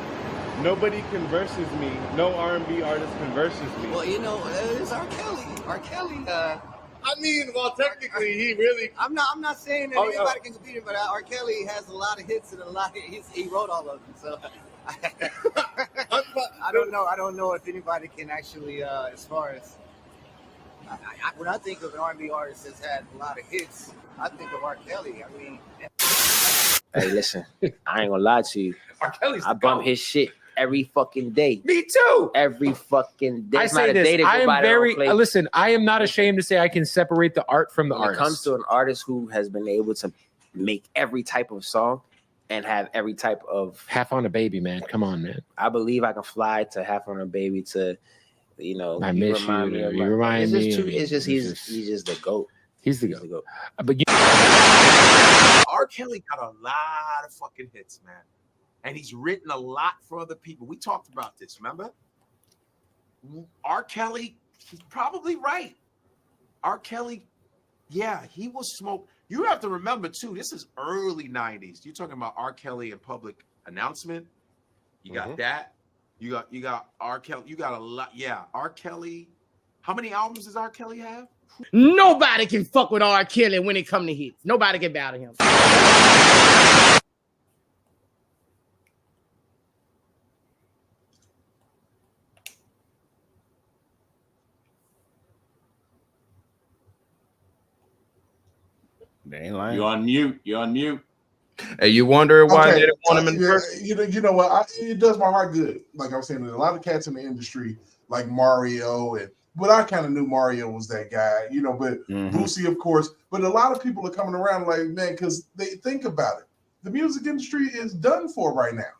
nobody converses me. No R&B artist converses me. Well, you know, it's R. Kelly. R. Kelly, I mean, well, technically, he really... I'm not saying that anybody can compete, but R. Kelly has a lot of hits and a lot of he wrote all of them, so... I don't know if anybody can actually, as far as when I think of an R&B artist that's had a lot of hits, I think of R. Kelly. I mean, hey, listen, I ain't gonna lie to you. R. Kelly's I bump his shit every fucking day. Me too. Every fucking day. I say this. I am very listen. I am not ashamed to say I can separate the art from the artist. When it comes to an artist who has been able to make every type of song and have every type of Half on a Baby, man. Come on, man. I believe I can fly to Half on a Baby to, you know. I miss you. You remind me. It's just he's just the GOAT. He's the GOAT. But R. Kelly got a lot of fucking hits, man, and he's written a lot for other people. We talked about this, remember? R. Kelly, he's probably right. R. Kelly, yeah, he was smoked. You have to remember too, this is early 90s. You're talking about R. Kelly and Public Announcement. You got that. You got R. Kelly. You got a lot. Yeah, R. Kelly. How many albums does R. Kelly have? Nobody can fuck with R. Kelly when it come to hits. Nobody can battle him. They ain't lying. You're on mute. You're on mute. Hey, you wonder why they didn't want him in person? You know what? It does my heart good. Like I was saying, there's a lot of cats in the industry, like Mario, but I kind of knew Mario was that guy, you know. But Boosie, of course. But a lot of people are coming around like, man, because they think about it. The music industry is done for right now.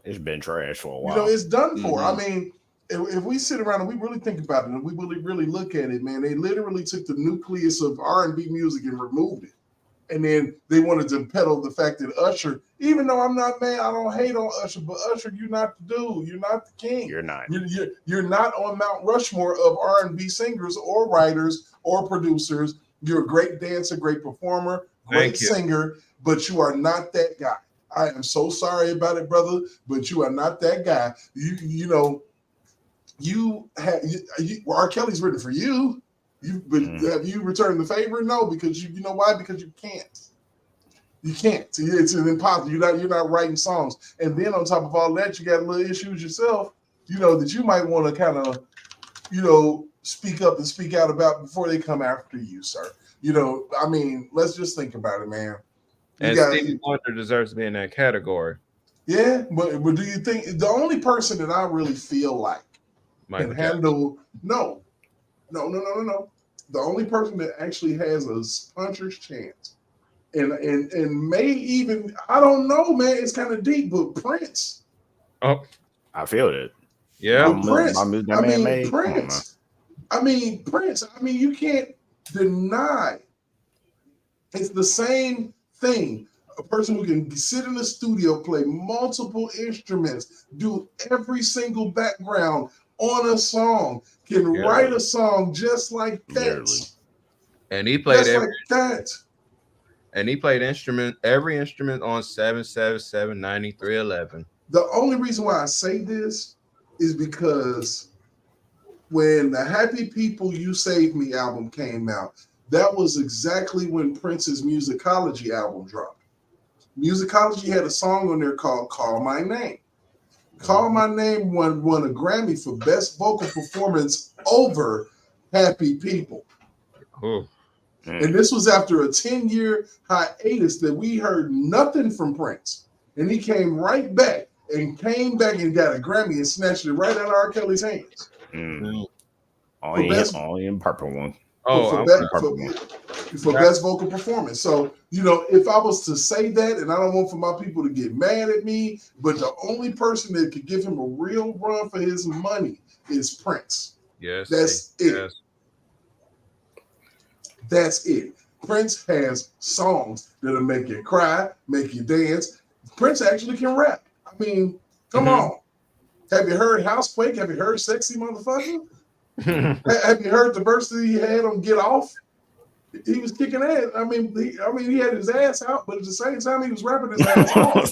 It's been trash for a while. You know, it's done for. I mean, if we sit around and we really think about it and we really look at it, man, they literally took the nucleus of R&B music and removed it. And then they wanted to peddle the fact that Usher, even though I'm not mad, I don't hate on Usher, but Usher, you're not the dude. You're not the king. You're not. You're not on Mount Rushmore of R&B singers or writers or producers. You're a great dancer, great performer, great singer, but you are not that guy. I am so sorry about it, brother, but you are not that guy. You know, R. Kelly's written for you. Have you returned the favor? No, because you know why? Because you can't. You can't. It's an impossible. You're not writing songs. And then on top of all that, you got little issues yourself, you know, that you might want to kind of, you know, speak up and speak out about before they come after you, sir. You know, I mean, let's just think about it, man. And Stevie Wonder deserves to be in that category. Yeah, but do you think the only person that I really feel like can handle no. The only person that actually has a puncher's chance, and may even, I don't know, man, it's kind of deep, but Prince. Oh, I feel it. Yeah, Prince. Prince. I mean, you can't deny. It's the same thing. A person who can sit in the studio, play multiple instruments, do every single background on a song, can write a song just like that. Literally. And he played that. And he played every instrument on 777 9311. The only reason why I say this is because when the Happy People You Saved Me album came out, that was exactly when Prince's Musicology album dropped. Musicology had a song on there called Call My Name. Call My Name won a Grammy for Best Vocal Performance over Happy People. Oh. And this was after a 10-year hiatus that we heard nothing from Prince. And he came right back and got a Grammy and snatched it right out of R. Kelly's hands. Only in purple one. For best vocal performance. So, if I was to say that, and I don't want for my people to get mad at me, but the only person that could give him a real run for his money is Prince. Yes. That's it. That's it. Prince has songs that'll make you cry, make you dance. Prince actually can rap. I mean, come on. Have you heard Housequake? Have you heard Sexy Motherfucker? Have you heard the verse that he had on Get Off? He was kicking ass. I mean, he had his ass out, but at the same time, he was rapping his ass off.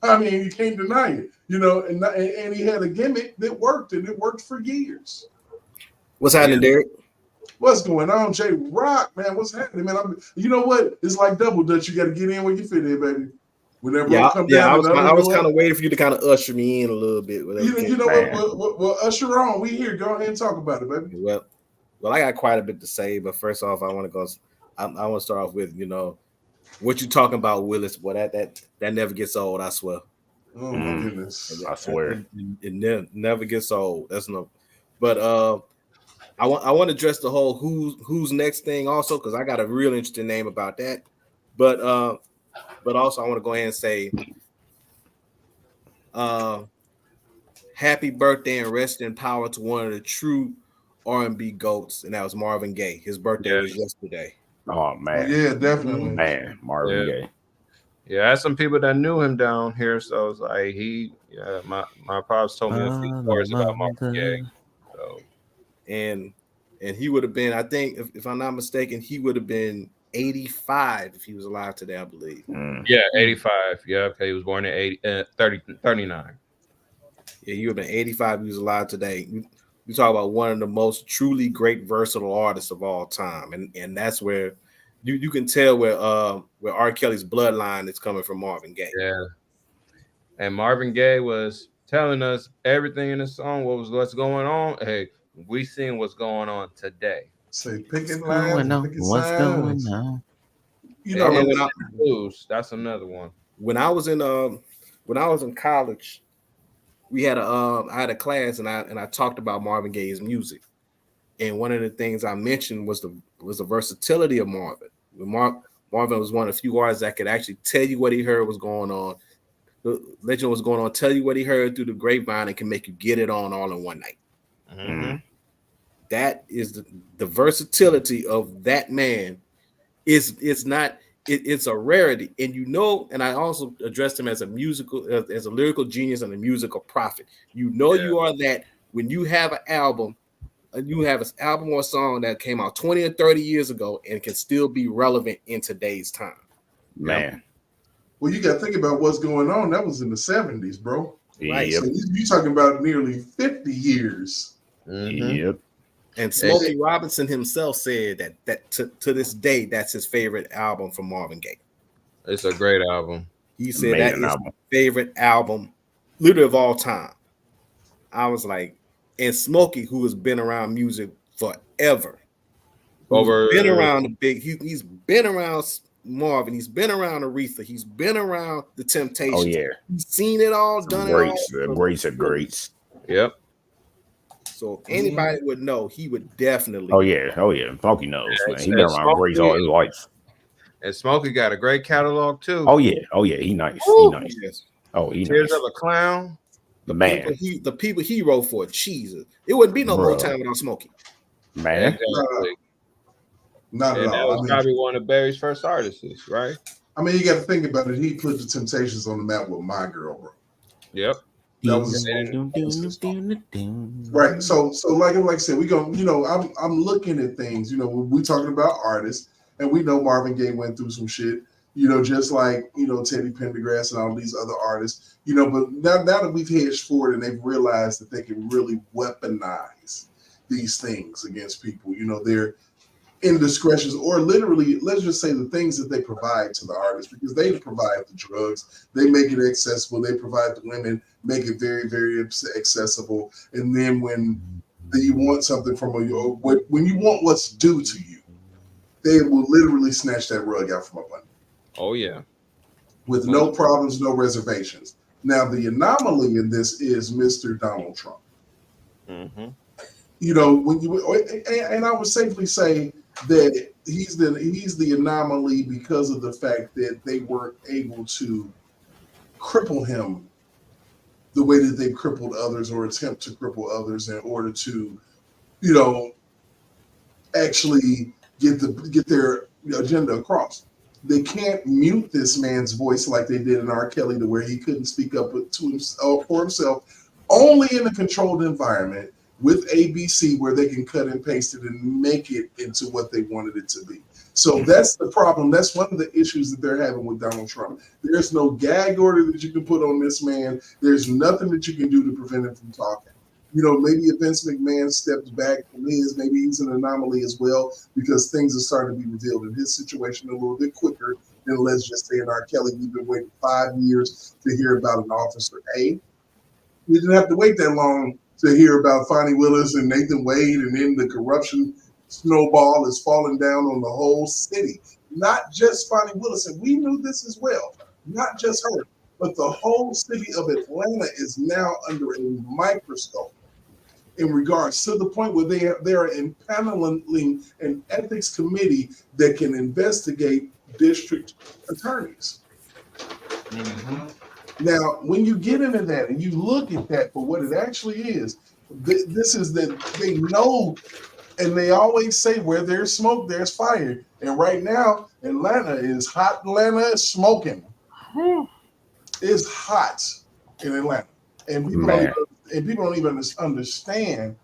I mean, you can't deny it, and he had a gimmick that worked, and it worked for years. What's happening, Derek? What's going on, J Rock, man? What's happening, man? You know what? It's like double dutch. You got to get in when you fit in, baby. Whenever I come down, I was kind of waiting for you to kind of usher me in a little bit. You know what? Well, usher on. We here. Go ahead and talk about it, baby. Well, I got quite a bit to say, but first off, I want to start off with what you talking about, Willis. Boy, that never gets old. I swear. Oh my goodness! I swear it never gets old. That's no. But I want to address the whole who's next thing also, because I got a real interesting name about that. But also I want to go ahead and say happy birthday and rest in power to one of the true R&B GOATs, and that was Marvin Gaye. His birthday was yesterday. Oh man. Yeah, definitely. Man, Marvin Gaye. Yeah, I had some people that knew him down here, so it's like my pops told me a few stories about Marvin Gaye. So and he would have been, I think, if I'm not mistaken, he would have been 85 if he was alive today, I believe. Yeah, 85. Yeah, okay. He was born in 39. Yeah, he would have been 85 if he was alive today. You talk about one of the most truly great versatile artists of all time, and that's where you can tell where R. Kelly's bloodline is coming from Marvin Gaye. Yeah, and Marvin Gaye was telling us everything in the song. What's going on? Hey, we seeing what's going on today. Say picking lines, what's going on? That's another one. When I was in college, we had I had a class and I talked about Marvin Gaye's music, and one of the things I mentioned was the versatility of Marvin. Marvin was one of the few artists that could actually tell you what he heard was going on, let you know what's going on, tell you what he heard through the grapevine, and can make you get it on all in one night. Mm-hmm. That is the versatility of that man. It's a rarity, and I also addressed him as a lyrical genius and a musical prophet. You are that when you have an album, or a song that came out 20 or 30 years ago and can still be relevant in today's time. Man. Well, you got to think about what's going on. That was in the 70s, bro. Right. So you're talking about nearly 50 years. Mm-hmm. Yep. And Smokey Robinson himself said that to this day, that's his favorite album from Marvin Gaye. It's a great album. He said that is his favorite album, literally of all time. I was like, and Smokey, who has been around music forever, he's been around Marvin, he's been around Aretha, he's been around the Temptations. Oh yeah, he's seen it all, done it all. Greats are greats. Yep. So if anybody would know, he would definitely. Oh yeah. Smokey knows, man. He's been around greats all his life. And Smokey got a great catalog too. Oh yeah. He nice. Woo! He nice. Yes. Oh, he Tears nice. of a Clown. The man. The people he wrote for, Jesus. It wouldn't be no more time without Smokey. Man. Exactly. Not at all. That was probably one of Barry's first artists, right? I mean, you got to think about it. He put the Temptations on the map with My Girl, bro. Yep. That was right. So like I said, we go. I'm looking at things. We talking about artists, and we know Marvin Gaye went through some shit. Just like Teddy Pendergrass and all these other artists. But now that we've hedged forward and they've realized that they can really weaponize these things against people. indiscretions, or literally, let's just say the things that they provide to the artists, because they provide the drugs, they make it accessible, they provide the women, make it very, very accessible. And then when you want something from when you want what's due to you, they will literally snatch that rug out from under. Oh yeah, with no problems, no reservations. Now the anomaly in this is Mr. Donald Trump. Mm-hmm. You know, when you and I would safely say that he's the anomaly because of the fact that they weren't able to cripple him the way that they crippled others or attempt to cripple others in order to, you know, actually get their agenda across. They can't mute this man's voice like they did in R. Kelly, to where he couldn't speak up to himself for himself, only in a controlled environment with ABC, where they can cut and paste it and make it into what they wanted it to be. So that's the problem. That's one of the issues that they're having with Donald Trump. There's no gag order that you can put on this man. There's nothing that you can do to prevent him from talking. You know, maybe if Vince McMahon steps back from his, maybe he's an anomaly as well, because things are starting to be revealed in his situation a little bit quicker than, let's just say, in R. Kelly. We've been waiting 5 years to hear about an Officer A. We didn't have to wait that long to hear about Fonnie Willis and Nathan Wade, and then the corruption snowball is falling down on the whole city. Not just Fonnie Willis, and we knew this as well, not just her, but the whole city of Atlanta is now under a microscope in regards to the point where they are impaneling an ethics committee that can investigate district attorneys. Mm-hmm. Now, when you get into that and you look at that for what it actually is, this is that they know, and they always say where there's smoke, there's fire. And right now, Atlanta is hot. Atlanta is smoking. It's hot in Atlanta. And people don't even understand.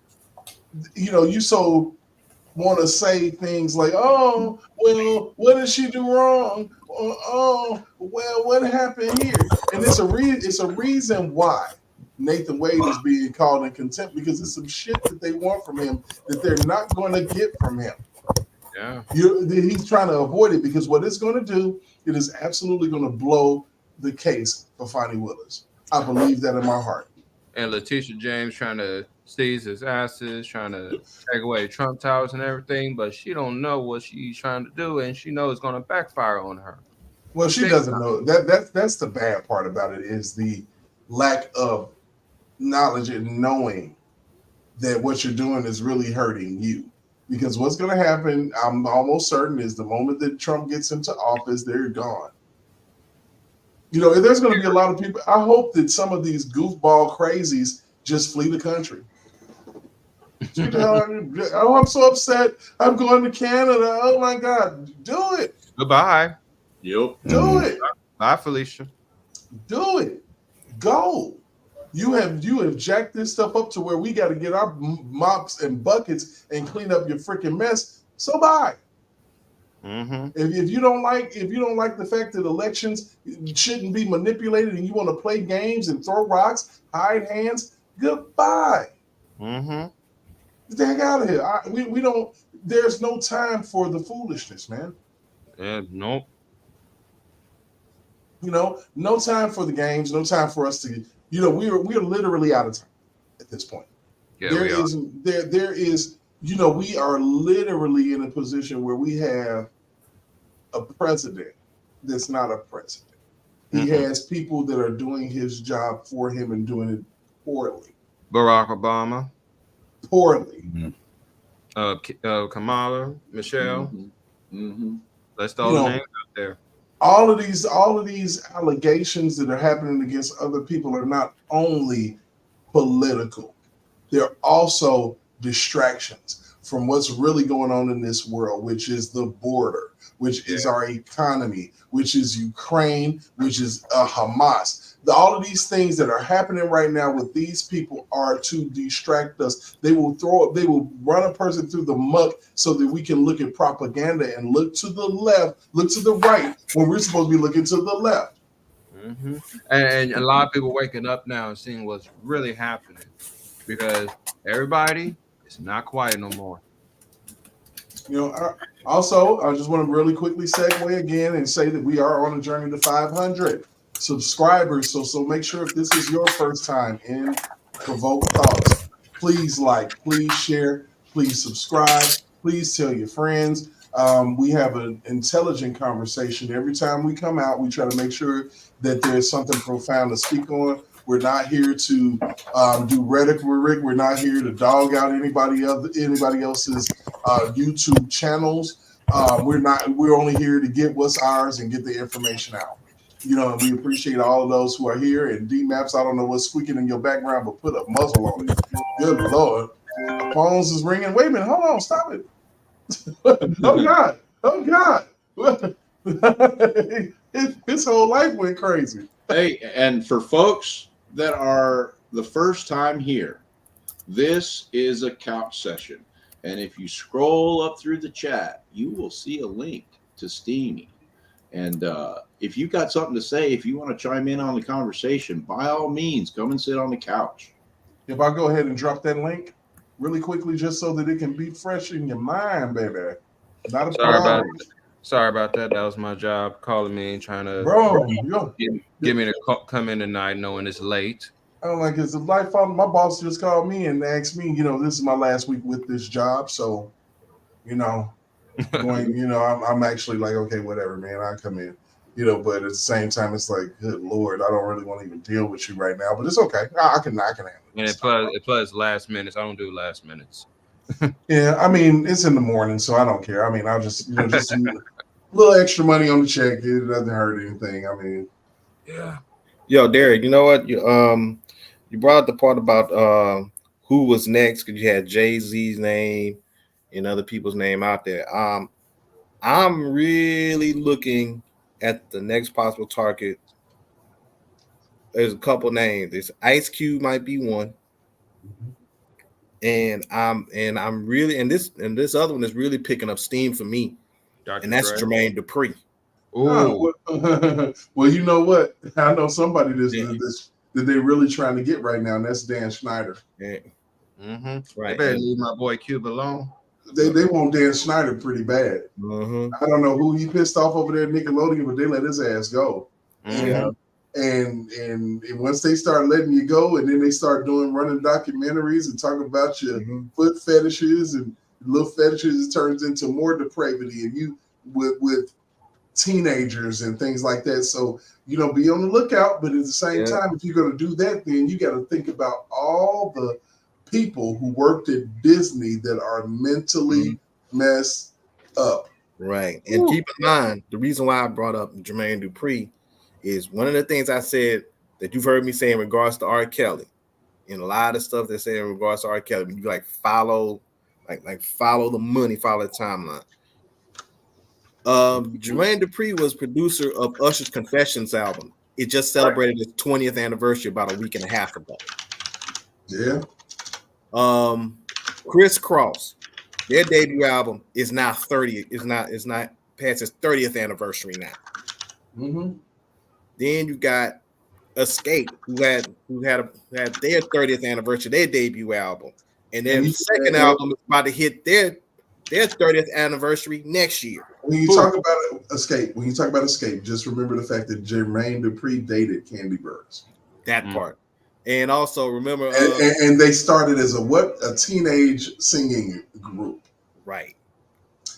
You know, you so want to say things like, oh, well, what did she do wrong? Oh, well, what happened here? And it's a reason why Nathan Wade is being called in contempt, because it's some shit that they want from him that they're not going to get from him. Yeah, he's trying to avoid it, because what it's going to do, it is absolutely going to blow the case for Fonnie Willis. I believe that in my heart. And Letitia James trying to seize his asses, trying to take away Trump Towers and everything, but she don't know what she's trying to do, and she knows it's going to backfire on her. Well, she doesn't know. That's the bad part about it, is the lack of knowledge and knowing that what you're doing is really hurting you. Because what's going to happen, I'm almost certain, is the moment that Trump gets into office, they're gone. You know, there's going to be a lot of people. I hope that some of these goofball crazies just flee the country. Oh, I'm so upset. I'm going to Canada. Oh my God. Do it. Goodbye. Yep. Do it. Bye, Felicia. Do it. Go. You have jacked this stuff up to where we got to get our mops and buckets and clean up your freaking mess. So bye. Mm-hmm. If you don't like the fact that elections shouldn't be manipulated and you want to play games and throw rocks, hide hands, goodbye. Mm-hmm. Get the heck out of here. We don't. There's no time for the foolishness, man. Nope. You know, no time for the games. No time for us to. You know, we're literally out of time at this point. Yeah, there is. You know, we are literally in a position where we have a president that's not a president. He has people that are doing his job for him and doing it poorly. Barack Obama. Poorly. Kamala, Michelle. Mm-hmm. Let's throw the names out there. All of these allegations that are happening against other people are not only political, they're also distractions from what's really going on in this world, which is the border, which is our economy, which is Ukraine, which is Hamas. All of these things that are happening right now with these people are to distract us. They will run a person through the muck so that we can look at propaganda and look to the left, look to the right, when we're supposed to be looking to the left. Mm-hmm. And a lot of people waking up now and seeing what's really happening, because everybody is not quiet no more. You know, also, I just want to really quickly segue again and say that we are on a journey to 500 subscribers. So make sure if this is your first time in Provoked Thoughts, please like, please share, please subscribe, please tell your friends. We have an intelligent conversation. Every time we come out, we try to make sure that there's something profound to speak on. We're not here to do rhetoric. We're not here to dog out anybody else's YouTube channels. We're only here to get what's ours and get the information out. You know, and we appreciate all of those who are here. And D-Maps, I don't know what's squeaking in your background, but put a muzzle on it. Good Lord. The phones is ringing. Wait a minute. Hold on. Stop it. Oh, God. Oh, God. His whole life went crazy. Hey, and for folks that are the first time here, this is a couch session. And if you scroll up through the chat, you will see a link to Steamy. And if you've got something to say, if you want to chime in on the conversation, by all means, come and sit on the couch. If I go ahead and drop that link really quickly, just so that it can be fresh in your mind, baby. Not a problem. Sorry about that. That was my job, calling me and trying to get me to come in tonight, knowing it's late. I don't like it's a life on. My boss just called me and asked me, this is my last week with this job, so I'm actually like, okay, whatever, man. I come in, but at the same time, it's like, good Lord, I don't really want to even deal with you right now, but it's okay. I can handle it. And it plus last minutes. I don't do last minutes. Yeah, I mean, it's in the morning, so I don't care. I mean, I'll just, just a little extra money on the check. It doesn't hurt anything. I mean, yeah. Yo, Derek, you know what? You brought up the part about who was next because you had Jay-Z's name and other people's name out there. I'm really looking at the next possible target. There's a couple names. There's Ice Cube might be one. And I'm really this other one is really picking up steam for me. And that's Jermaine Dupri. Oh, well, you know what? I know somebody that they're really trying to get right now, and that's Dan Schneider. Yeah. Right. They better leave my boy Cube alone. They want Dan Schneider pretty bad. Mm-hmm. I don't know who he pissed off over there at Nickelodeon, but they let his ass go. Mm-hmm. And once they start letting you go, and then they start running documentaries and talking about your foot fetishes and little fetishes, it turns into more depravity, and you with teenagers and things like that. So be on the lookout. But at the same time, if you're going to do that, then you got to think about all the people who worked at Disney that are mentally messed up. Right. And keep in mind, the reason why I brought up Jermaine Dupri is one of the things I said that you've heard me say in regards to R. Kelly, and a lot of stuff they say in regards to R. Kelly, you follow the money, follow the timeline. Jermaine Dupri was producer of Usher's Confessions album. It just celebrated its 20th anniversary about a week and a half ago. Yeah. Criss Cross, their debut album is now 30. It's not past its 30th anniversary now. Mm-hmm. Then you got Escape, who had their 30th anniversary, their debut album, and then the second album is about to hit their 30th anniversary next year. When you talk about Escape, just remember the fact that Jermaine Dupri dated Candy Burns. That part. And also remember, and they started as a teenage singing group, right?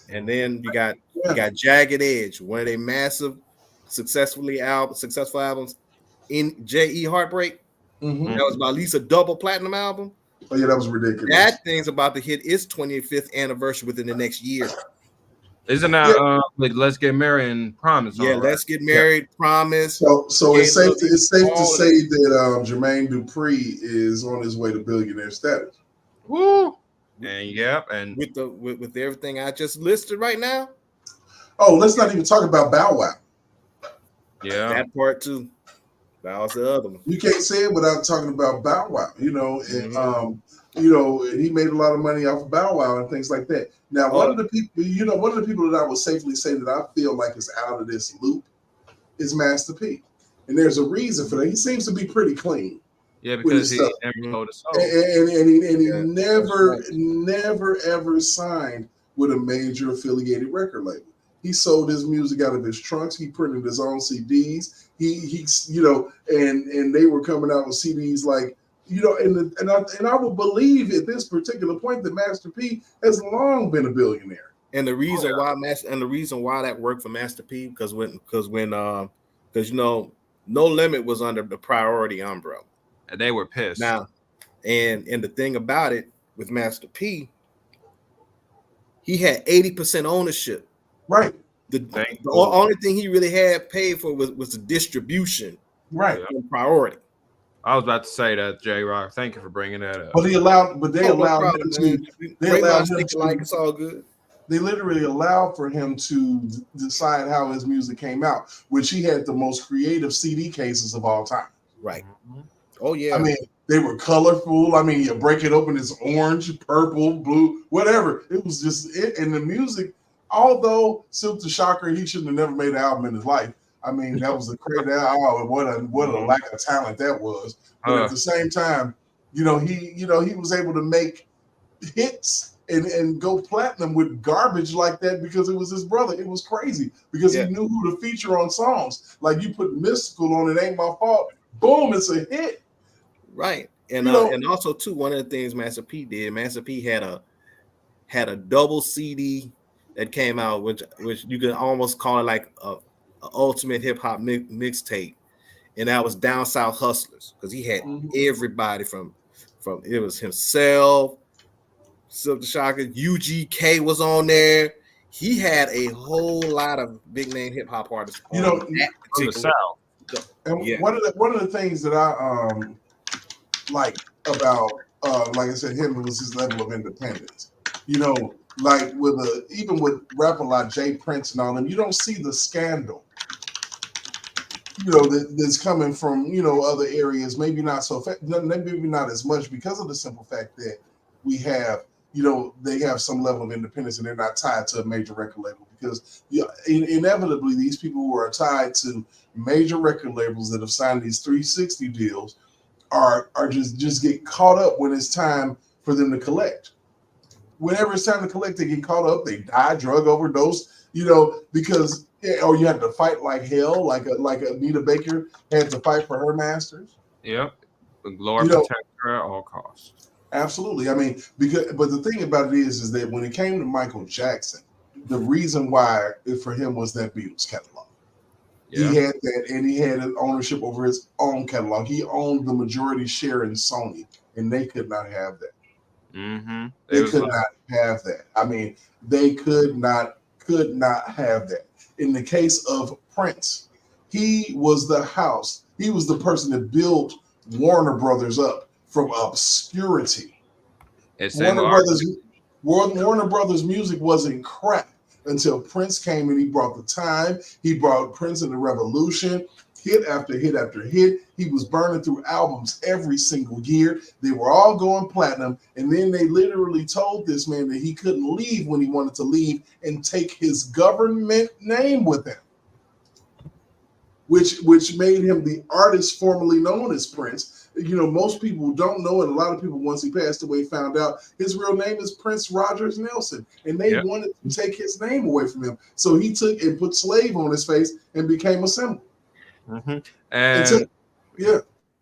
And then you got Jagged Edge, one of their massive, successful albums. In J.E. Heartbreak, that was about at least a double platinum album. Oh yeah, that was ridiculous. That thing's about to hit its 25th anniversary within the next year. Isn't that Let's Get Married and Promise? Yeah, Let's Get Married, Promise. So it's safe to say that Jermaine Dupri is on his way to billionaire status. Woo! And with everything I just listed right now. Oh, let's not even talk about Bow Wow. Yeah, that part too. That was the other one. You can't say it without talking about Bow Wow. And he made a lot of money off of Bow Wow and things like that. Now, one of the people that I would safely say that I feel like is out of this loop is Master P. And there's a reason for that. He seems to be pretty clean. Yeah, because he never told us so. And he never ever signed with a major affiliated record label. He sold his music out of his trunks. He printed his own CDs. He you know, and they were coming out with CDs like, you know, and I would believe at this particular point that Master P has long been a billionaire. And the reason why that worked for Master P because you know, No Limit was under the Priority umbrella, and they were pissed. Now, and the thing about it with Master P, he had 80% ownership. Right. The only thing he really had paid for was the distribution. Right. From Priority. I was about to say that, J Rock. Thank you for bringing that up. But they allowed him to. It's all good. They literally allowed for him to decide how his music came out, which he had the most creative CD cases of all time. Right. Oh yeah. I mean, they were colorful. I mean, you break it open, it's orange, purple, blue, whatever. It was just it. And the music, although Silk the Shocker, he shouldn't have never made an album in his life. I mean, that was a crazy. What a lack of talent that was. But at the same time, he was able to make hits and go platinum with garbage like that because it was his brother. It was crazy because he knew who to feature on songs. Like you put Mystical on It Ain't My Fault, boom, it's a hit. Right. And and also too, one of the things Master P did, Master P had a double CD that came out, which you could almost call it like a ultimate hip hop mixtape, and that was Down South Hustlers, because he had everybody from it was himself, Silk the Shocker, UGK was on there. He had a whole lot of big name hip hop artists. You know, from the South. And one of the things that I like about like I said, him was his level of independence. You know, like even with rapper like Jay Prince and all them, you don't see the scandal. You know, that's coming from, you know, other areas, maybe not so, maybe not as much, because of the simple fact that we have, you know, they have some level of independence and they're not tied to a major record label, because inevitably these people who are tied to major record labels that have signed these 360 deals are just get caught up when it's time for them to collect. Whenever it's time to collect, they get caught up, they die, drug overdose, you know, because or you have to fight like hell, like Anita Baker had to fight for her masters. Yep. The Lord protect her at all costs. Absolutely. I mean, but the thing about it is that when it came to Michael Jackson, the reason why for him was that Beatles catalog. Yeah. He had that, and he had an ownership over his own catalog. He owned the majority share in Sony, and they could not have that. Mm-hmm. They could not have that. I mean, they could not have that. In the case of Prince, he was the house. He was the person that built Warner Brothers up from obscurity. Warner Brothers music wasn't crap until Prince came and he brought the time. He brought Prince and the Revolution, hit after hit after hit. He was burning through albums every single year. They were all going platinum. And then they literally told this man that he couldn't leave when he wanted to leave and take his government name with him, which made him the artist formerly known as Prince. You know, most people don't know, and a lot of people, once he passed away, found out his real name is Prince Rogers Nelson, and they wanted to take his name away from him. So he took and put slave on his face and became a symbol. Mm-hmm.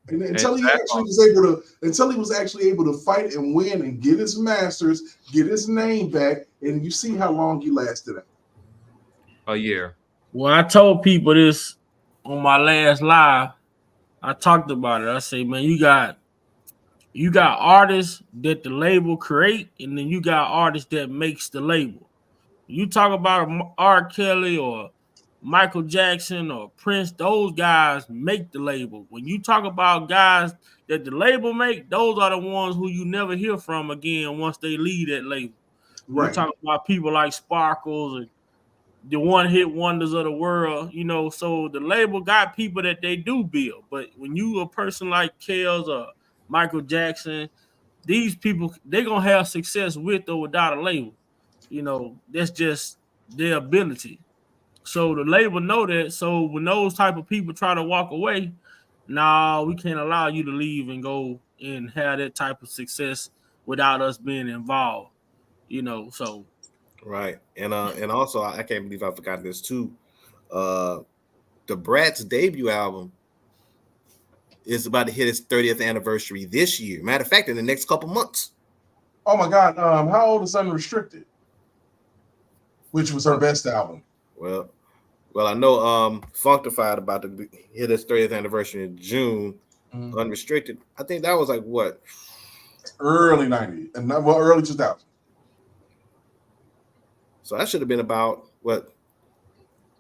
Until he was actually able to fight and win and get his masters, get his name back, and you see how long he lasted at. A year. Well, I told people this on my last live. I talked about it. I say, man, you got artists that the label create, and then you got artists that makes the label. You talk about R. Kelly or Michael Jackson or Prince, those guys make the label. When you talk about guys that the label make, those are the ones who you never hear from again once they leave that label. Right. You talk about people like Sparkles and the one-hit wonders of the world, you know, so the label got people that they do build. But when you a person like Kellz or Michael Jackson, these people, they're going to have success with or without a label. You know, that's just their ability. So the label know that. So when those type of people try to walk away, we can't allow you to leave and go and have that type of success without us being involved. You know, so Right. And also I can't believe I forgot this too. The Brat's debut album is about to hit its 30th anniversary this year. Matter of fact, in the next couple months. Oh my God. How old is Unrestricted? Which was her best album. Well, I know Functified about to hit its 30th anniversary in June. Unrestricted. I think that was like what? Early 90s and early 2000s. So that should have been about what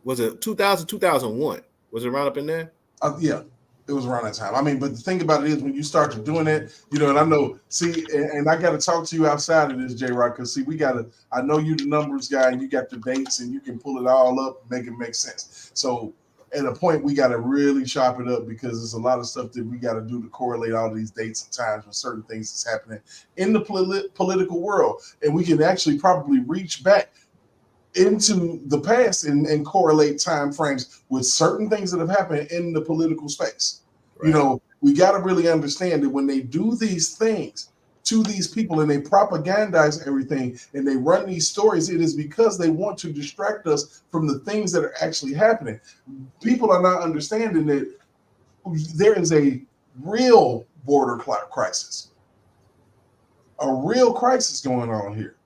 was it 2000, 2001? Was it around up in there? Yeah, it was around that time. I mean, but the thing about it is when you start doing it, you know, and I know, see, and I got to talk to you outside of this, J-Rock, because see, I know you the numbers guy and you got the dates and you can pull it all up and make it make sense. So at a point, we got to really chop it up because there's a lot of stuff that we got to do to correlate all these dates and times with certain things that's happening in the political world. And we can actually probably reach back into the past and correlate time frames with certain things that have happened in the political space. Right. You know, we got to really understand that when they do these things to these people and they propagandize everything and they run these stories, it is because they want to distract us from the things that are actually happening. People are not understanding that there is a real border crisis, a real crisis going on here.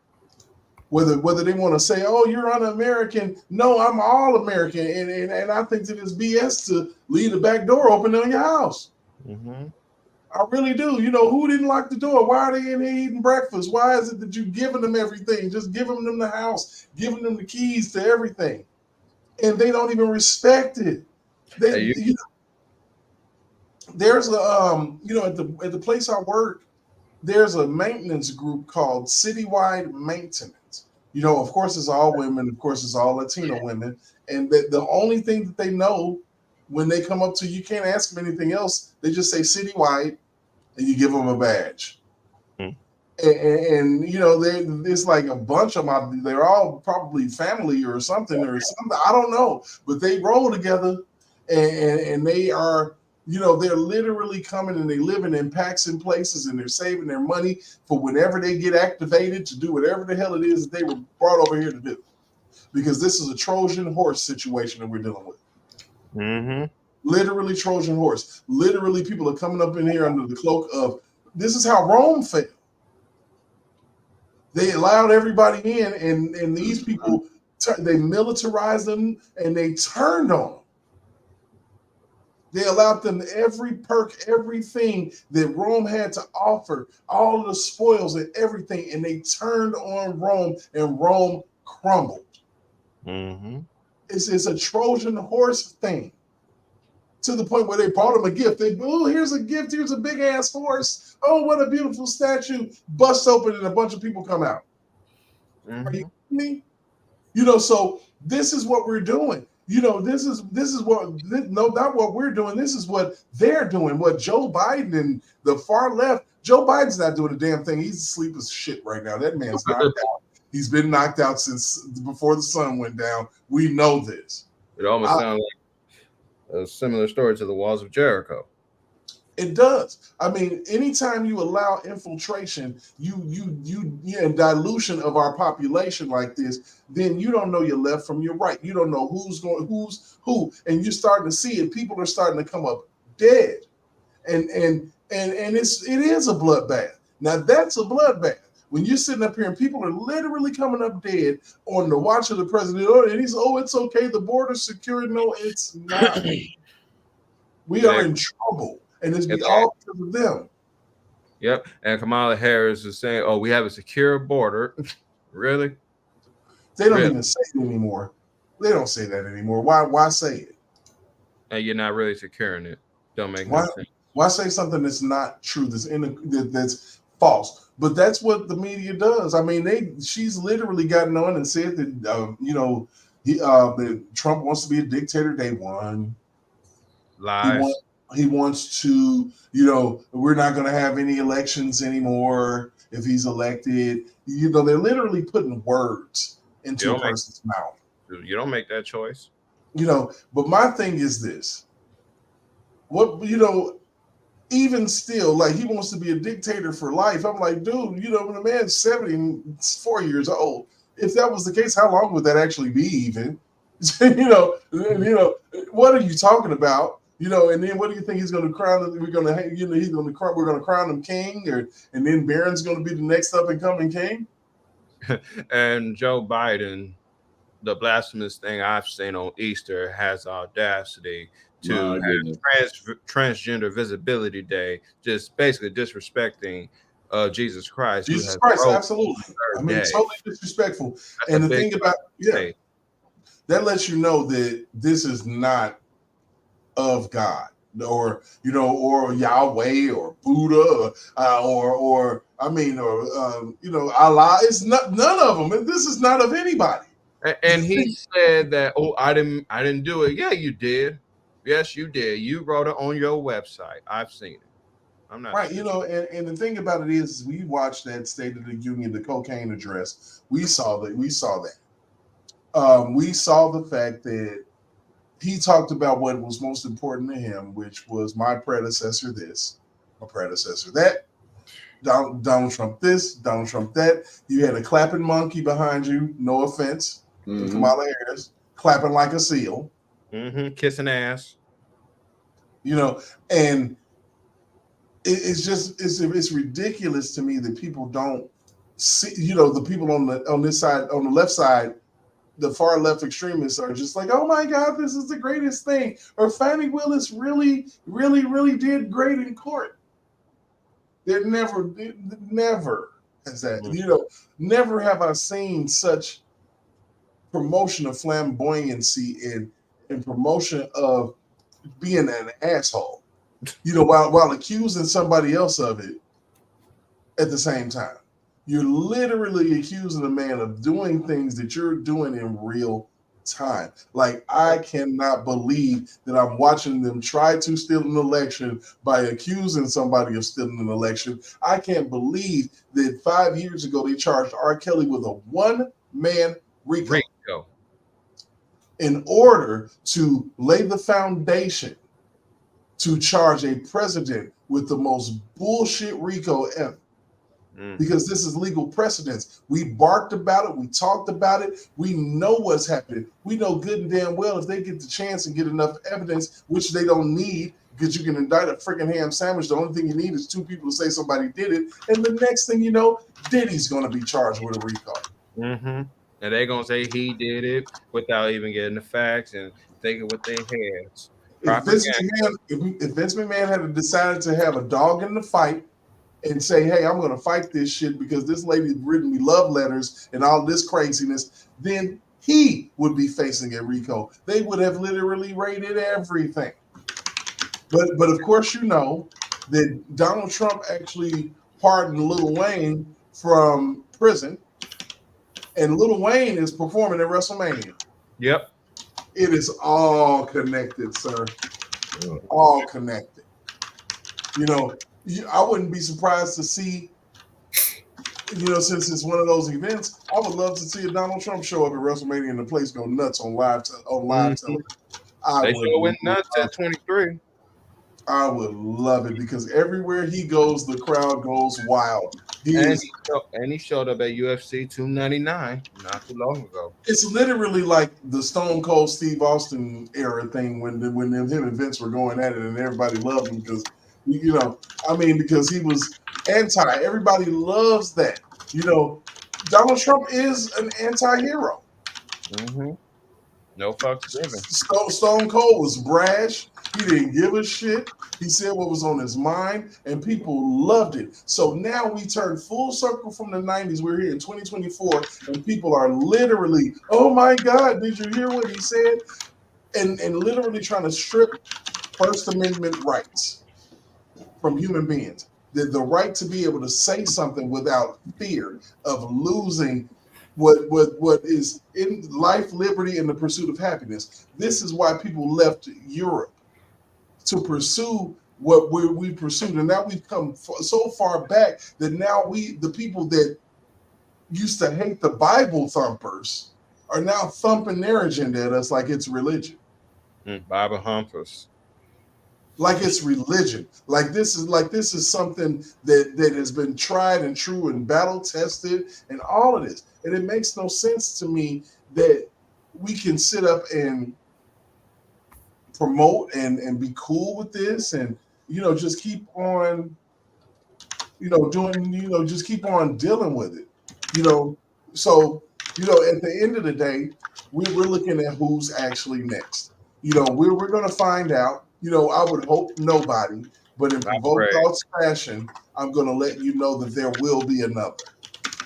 Whether they want to say, oh, you're un-American. No, I'm all American. And I think that it's BS to leave the back door open on your house. Mm-hmm. I really do. You know, who didn't lock the door? Why are they in here eating breakfast? Why is it that you're giving them everything? Just giving them the house, giving them the keys to everything. And they don't even respect it. You know, there's a, you know, at the place I work, there's a maintenance group called Citywide Maintenance. You know, of course, it's all women. Of course, it's all Latino women. And the only thing that they know when they come up to you, can't ask them anything else. They just say Citywide, and you give them a badge. And you know, it's like a bunch of them. They're all probably family or something. I don't know. But they roll together, and they are, you know, they're literally coming and they living in packs and places and they're saving their money for whenever they get activated to do whatever the hell it is that they were brought over here to do. Because this is a Trojan horse situation that we're dealing with. Mm-hmm. Literally Trojan horse. Literally people are coming up in here under the cloak of, this is how Rome failed. They allowed everybody in and these people, they militarized them and they turned on them. They allowed them every perk, everything that Rome had to offer, all of the spoils and everything, and they turned on Rome, and Rome crumbled. Mm-hmm. It's a Trojan horse thing, to the point where they brought him a gift. Oh, here's a gift. Here's a big ass horse. Oh, what a beautiful statue. Bust open and a bunch of people come out. Mm-hmm. Are you kidding me? You know, so this is what we're doing. You know, this is what, no, not what we're doing. This is what they're doing. What Joe Biden and the far left, Joe Biden's not doing a damn thing. He's asleep as shit right now. That man's knocked out. He's been knocked out since before the sun went down. We know this. It almost sounds like a similar story to the walls of Jericho. It does. I mean, anytime you allow infiltration, and dilution of our population like this, then you don't know your left from your right. You don't know who's who, and you're starting to see it. People are starting to come up dead, and it is a bloodbath. Now that's a bloodbath. When you're sitting up here and people are literally coming up dead on the watch of the president, and he's, oh, it's okay, the border's secure. No, it's not. We are in trouble. And it's all because of them. Yep. And Kamala Harris is saying, oh, we have a secure border. Really? They don't even say it anymore. They don't say that anymore. Why say it? And you're not really securing it. Don't make no sense. Why say something that's not true, that's false? But that's what the media does. I mean, she's literally gotten on and said that you know, that Trump wants to be a dictator day one. Lies. He wants to, you know, we're not going to have any elections anymore if he's elected. You know, they're literally putting words into a person's mouth. You don't make that choice. You know, but my thing is this. What, you know, even still, like, he wants to be a dictator for life. I'm like, dude, you know, when a man's 74 years old, if that was the case, how long would that actually be even? What are you talking about? And then what do you think he's going to crown? We're going to crown him king, and then Barron's going to be the next up and coming king. And Joe Biden, the blasphemous thing I've seen on Easter, has audacity to have transgender visibility day, just basically disrespecting Jesus Christ. Jesus Christ, absolutely. I mean, totally disrespectful. And the thing about that lets you know that this is not of God, or Yahweh or Buddha or Allah. It's not, none of them. This is not of anybody. And he said that, I didn't do it. Yeah, you did. Yes, you did. You wrote it on your website. I've seen it. I'm not right. And the thing about it is, we watched that State of the Union, the cocaine address. We saw that. We saw the fact that he talked about what was most important to him, which was my predecessor this, my predecessor that, Donald Trump this, Donald Trump that. You had a clapping monkey behind you, no offense, Kamala Harris, clapping like a seal. Kissing ass. And it's ridiculous to me that people don't see, the people on this side, on the left side, the far left extremists are just like, oh my God, this is the greatest thing. Or Fani Willis really, really, really did great in court. There never has that, never have I seen such promotion of flamboyancy and promotion of being an asshole, while accusing somebody else of it at the same time. You're literally accusing a man of doing things that you're doing in real time. Like, I cannot believe that I'm watching them try to steal an election by accusing somebody of stealing an election. I can't believe that 5 years ago they charged R. Kelly with a one-man RICO in order to lay the foundation to charge a president with the most bullshit RICO ever. Because this is legal precedence. We barked about it. We talked about it. We know what's happening. We know good and damn well if they get the chance and get enough evidence, which they don't need, because you can indict a freaking ham sandwich. The only thing you need is two people to say somebody did it. And the next thing you know, Diddy's going to be charged with a RICO. And they're going to say he did it without even getting the facts and thinking with their heads. If Vince McMahon had decided to have a dog in the fight, and say, hey, I'm going to fight this shit because this lady's written me love letters and all this craziness, then he would be facing a RICO. They would have literally raided everything. But of course, that Donald Trump actually pardoned Lil Wayne from prison, and Lil Wayne is performing at WrestleMania. Yep. It is all connected, sir. All connected. I wouldn't be surprised to see, since it's one of those events, I would love to see a Donald Trump show up at WrestleMania and the place go nuts on live television. They sure went nuts at 23. I would love it because everywhere he goes, the crowd goes wild. He showed up at UFC 299 not too long ago. It's literally like the Stone Cold Steve Austin era thing when him and Vince were going at it and everybody loved him because because he was anti. Everybody loves that. Donald Trump is an anti-hero. No fucks given. Stone Cold was brash. He didn't give a shit. He said what was on his mind, and people loved it. So now we turn full circle from the 90s. We're here in 2024, and people are literally, oh my God, did you hear what he said? And literally trying to strip First Amendment rights from human beings. The right to be able to say something without fear of losing what is in life, liberty, and the pursuit of happiness. This is why people left Europe to pursue what we pursued. And now we've come so far back that now the people that used to hate the Bible thumpers are now thumping their agenda at us like it's religion. Bible humpers. like it's religion. Like this is something that has been tried and true and battle tested and all of this. And it makes no sense to me that we can sit up and promote and be cool with this and just keep on doing just keep on dealing with it. So at the end of the day, we're looking at who's actually next. We're going to find out. I would hope nobody, but in Provoked Thoughts fashion, I'm going to let you know that there will be another.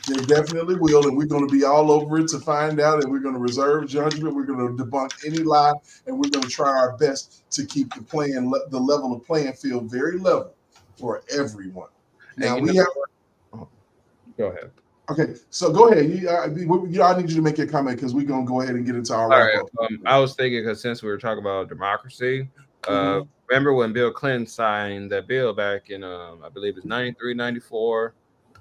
There definitely will, and we're going to be all over it to find out, and we're going to reserve judgment. We're going to debunk any lie, and we're going to try our best to keep the level of playing field very level for everyone. Now we have. Go ahead. Okay, so go ahead. I need you to make your comment because we're gonna go ahead and get into our wrap up. I was thinking because since we were talking about democracy, remember when Bill Clinton signed that bill back in I believe it's 93, 94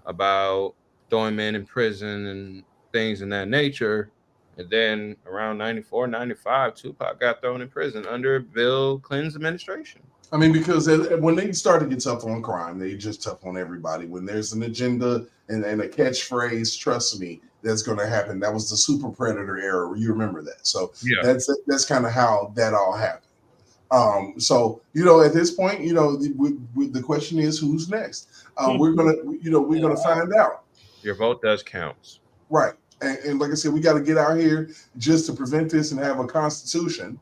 about throwing men in prison and things in that nature, and then around 94, 95, Tupac got thrown in prison under Bill Clinton's administration. I mean, because when they start to get tough on crime, they just tough on everybody. When there's an agenda and a catchphrase, trust me, that's going to happen. That was the super predator era. You remember that. So that's kind of how that all happened. So, at this point, the question is who's next? We're going to find out. Your vote does count. Right. And like I said, we got to get out here just to prevent this and have a constitution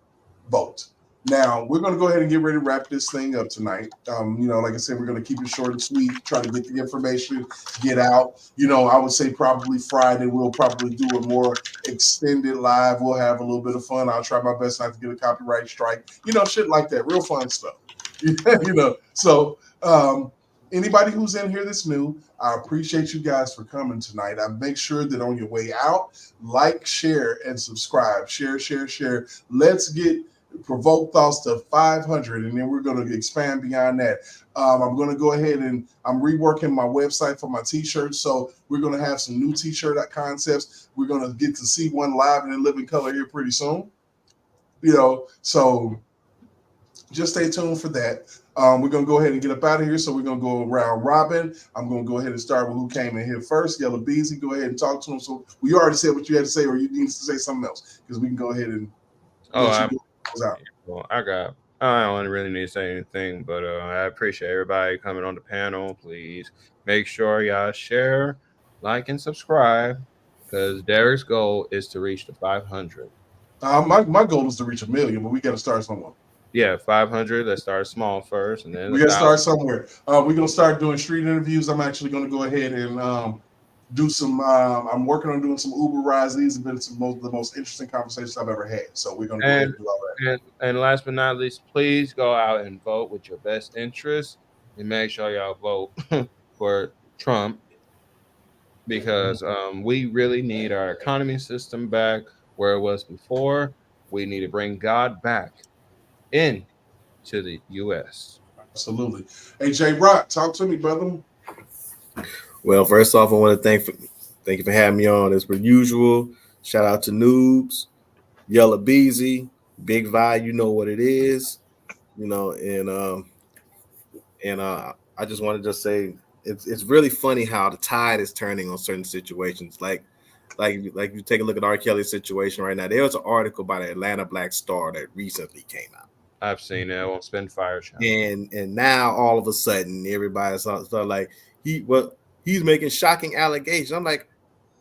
vote. Now, we're going to go ahead and get ready to wrap this thing up tonight. Like I said, we're going to keep it short and sweet, try to get the information, get out. I would say probably Friday, we'll probably do a more extended live. We'll have a little bit of fun. I'll try my best not to get a copyright strike, shit like that. Real fun stuff. So anybody who's in here that's new, I appreciate you guys for coming tonight. I make sure that on your way out, like, share, and subscribe. Share. Let's get Provoke Thoughts to 500, and then we're going to expand beyond that. I'm going to go ahead and I'm reworking my website for my t-shirts, so we're going to have some new t-shirt concepts. We're going to get to see one live and in living color here pretty soon. So just stay tuned for that. We're going to go ahead and get up out of here, so we're going to go around robin. I'm going to go ahead and start with who came in here first. Yellow Beezy, go ahead and talk to him. So we already said what you had to say, or you need to say something else, because we can go ahead and well, I don't really need to say anything, but I appreciate everybody coming on the panel. Please make sure y'all share, like, and subscribe, because Derek's goal is to reach the 500. My goal is to reach 1 million, but we got to start somewhere. Yeah, 500. Let's start small first, and then we got to start somewhere. We're gonna start doing street interviews. I'm actually gonna go ahead and do some. I'm working on doing some Uber rides. These have been the most interesting conversations I've ever had. So we're gonna go ahead and do all that. And last but not least, please go out and vote with your best interest, and make sure y'all vote for Trump, because we really need our economy system back where it was before. We need to bring God back into the U.S. Absolutely. Hey, J Rock, talk to me, brother. Well, first off, I want to thank you for having me on as per usual. Shout out to Noobs, Yellow Beezy, Big Vi, you know what it is, and I just wanted to say it's really funny how the tide is turning on certain situations. Like you take a look at R. Kelly's situation right now. There was an article by the Atlanta Black Star that recently came out. I've seen it on Spitfire Channel. And now all of a sudden everybody's like he's making shocking allegations. I'm like,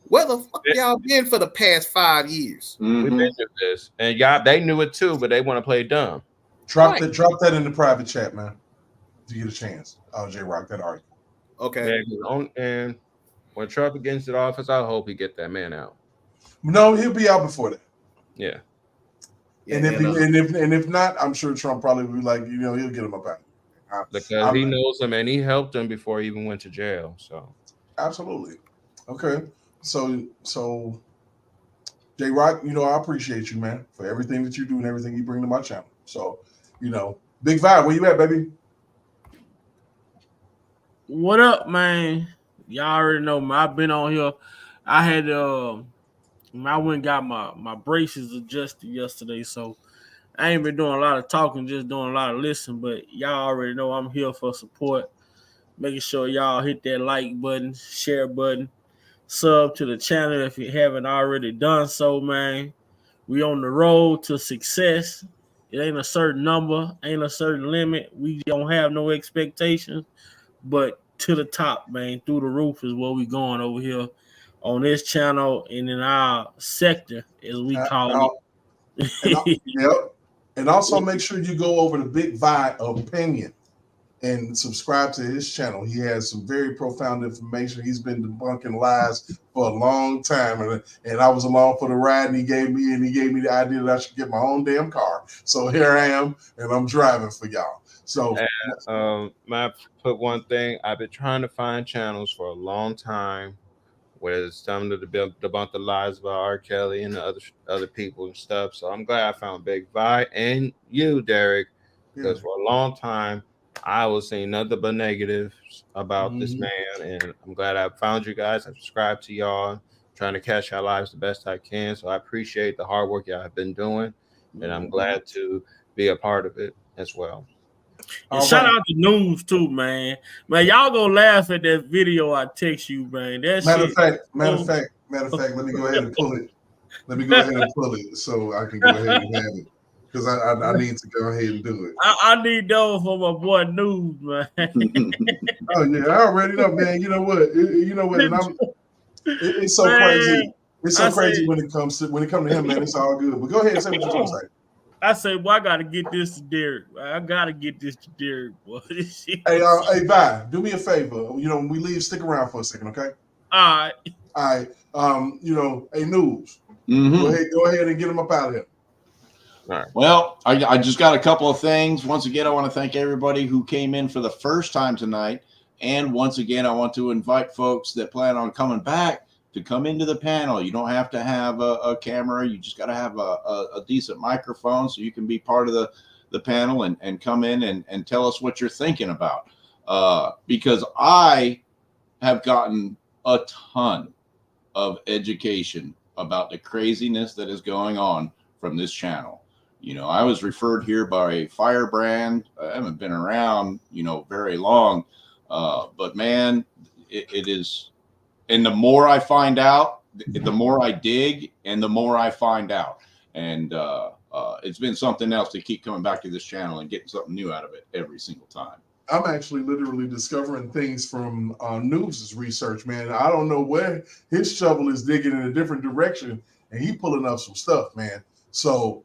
where the fuck y'all been for the past 5 years? We've been through this, and y'all they knew it too, but they want to play dumb. Drop that in the private chat, man. If you get a chance, J Rock, that article. Okay. And when Trump gets into office, I hope he get that man out. No, he'll be out before that. Yeah. And if not, I'm sure Trump probably will be like, he'll get him up out. Because he knows him and he helped him before he even went to jail. So absolutely. Okay. So J Rock, I appreciate you, man, for everything that you do and everything you bring to my channel. So, Big Vibe, where you at, baby? What up, man? Y'all already know, man. I've been on here. I had I went and got my braces adjusted yesterday, so I ain't been doing a lot of talking, just doing a lot of listening. But y'all already know I'm here for support. Making sure y'all hit that like button, share button, sub to the channel if you haven't already done so, man. We on the road to success. It ain't a certain number, ain't a certain limit. We don't have no expectations, but to the top, man, through the roof is where we going over here on this channel and in our sector, as we call it. Yep. And also make sure you go over to Big Vi Opinion and subscribe to his channel. He has some very profound information. He's been debunking lies for a long time, and I was along for the ride. And he gave me the idea that I should get my own damn car. So here I am, and I'm driving for y'all. So, I put one thing. I've been trying to find channels for a long time where it's time to debunk the lies about R. Kelly and the other people and stuff. So I'm glad I found Big Vi and you, Derek, because for a long time I was seeing nothing but negatives about this man, and I'm glad I found you guys. I subscribe to y'all, trying to catch our lives the best I can. So I appreciate the hard work y'all have been doing, and I'm glad to be a part of it as well. And shout out to News too, man. Man, y'all gonna laugh at that video I text you, man. That matter of fact, let me go ahead and pull it. Let me go ahead and pull it so I can go ahead and have it. Because I need to go ahead and do it. I need those for my boy News, man. Oh yeah, I already know, man. You know what? And it's so crazy. It's so crazy when it comes to him, man. It's all good. But go ahead and say what you're gonna say. I say, well, I gotta get this to Derek. I gotta get this to Derek, boy. Hey, Vi, do me a favor. When we leave, stick around for a second, okay? All right. Hey, News. Go ahead and get him up out of here. All right. Well, I just got a couple of things. Once again, I want to thank everybody who came in for the first time tonight. And once again, I want to invite folks that plan on coming back to come into the panel. You don't have to have a camera. You just got to have a decent microphone so you can be part of the panel and come in and tell us what you're thinking about. Because I have gotten a ton of education about the craziness that is going on from this channel. I was referred here by a Firebrand. I haven't been around, very long. But man, it is. And the more I find out, the more I dig and the more I find out. And it's been something else to keep coming back to this channel and getting something new out of it every single time. I'm actually literally discovering things from News' research, man. I don't know where his shovel is digging in a different direction, and he pulling up some stuff, man. So,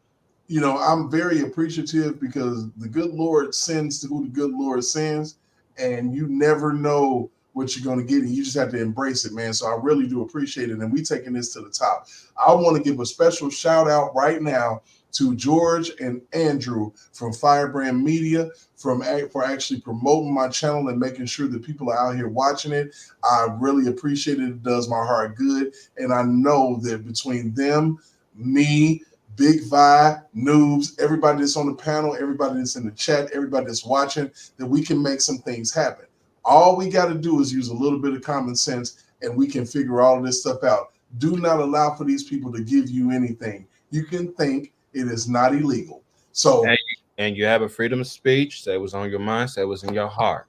I'm very appreciative because the good Lord sends to who the good Lord sends, and you never know what you're going to get, and you just have to embrace it, man. So I really do appreciate it, and we taking this to the top. I want to give a special shout out right now to George and Andrew from Firebrand Media for actually promoting my channel and making sure that people are out here watching it. I really appreciate it. It does my heart good, and I know that between them, me, Big Vi, Noobs, everybody that's on the panel, everybody that's in the chat, everybody that's watching, that we can make some things happen. All we got to do is use a little bit of common sense, and we can figure all of this stuff out. Do not allow for these people to give you anything. You can think, it is not illegal. So, and you have a freedom of speech. Say what's on your mind. Say what's in your heart.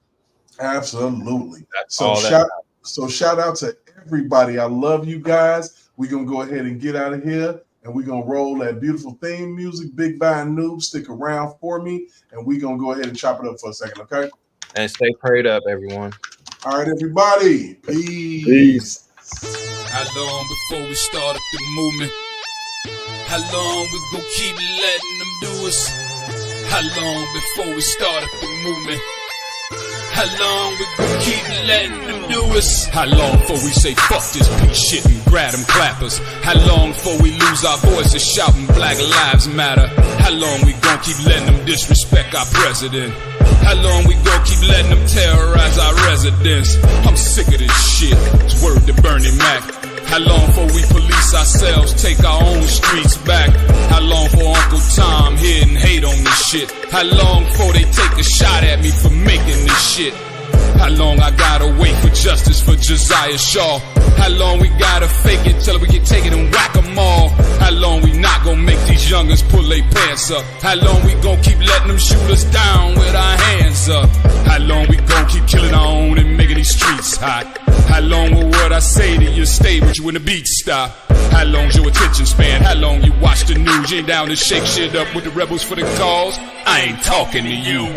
Absolutely. That's so shout out to everybody. I love you guys. We're gonna go ahead and get out of here, and we're gonna roll that beautiful theme music. Big Vi and Noob, stick around for me, and we're gonna go ahead and chop it up for a second, okay? And stay prayed up, everyone. All right, everybody. Peace. How long before we start up the movement? How long we gon' keep letting them do us? How long before we start up the movement? How long we gon' keep letting them do us? How long before we say fuck this piece shit and grab them clappers? How long before we lose our voices shouting Black Lives Matter? How long we gon' keep letting them disrespect our president? How long we gon' keep letting them terrorize our residents? I'm sick of this shit. It's word to Bernie Mac. How long before we police ourselves, take our own streets back? How long for Uncle Tom here and hate on this shit? How long before they take a shot at me for making this shit? How long I gotta wait for justice for Josiah Shaw? How long we gotta fake it till we can take it and whack 'em all? How long we not gonna make these youngers pull their pants up? How long we gonna keep letting them shoot us down with our hands up? How long we gonna keep killing our own and making these streets hot? How long will what I say to you stay with you when the beat stop? How long's your attention span? How long you watch the news? You ain't down to shake shit up with the rebels for the cause? I ain't talking to you.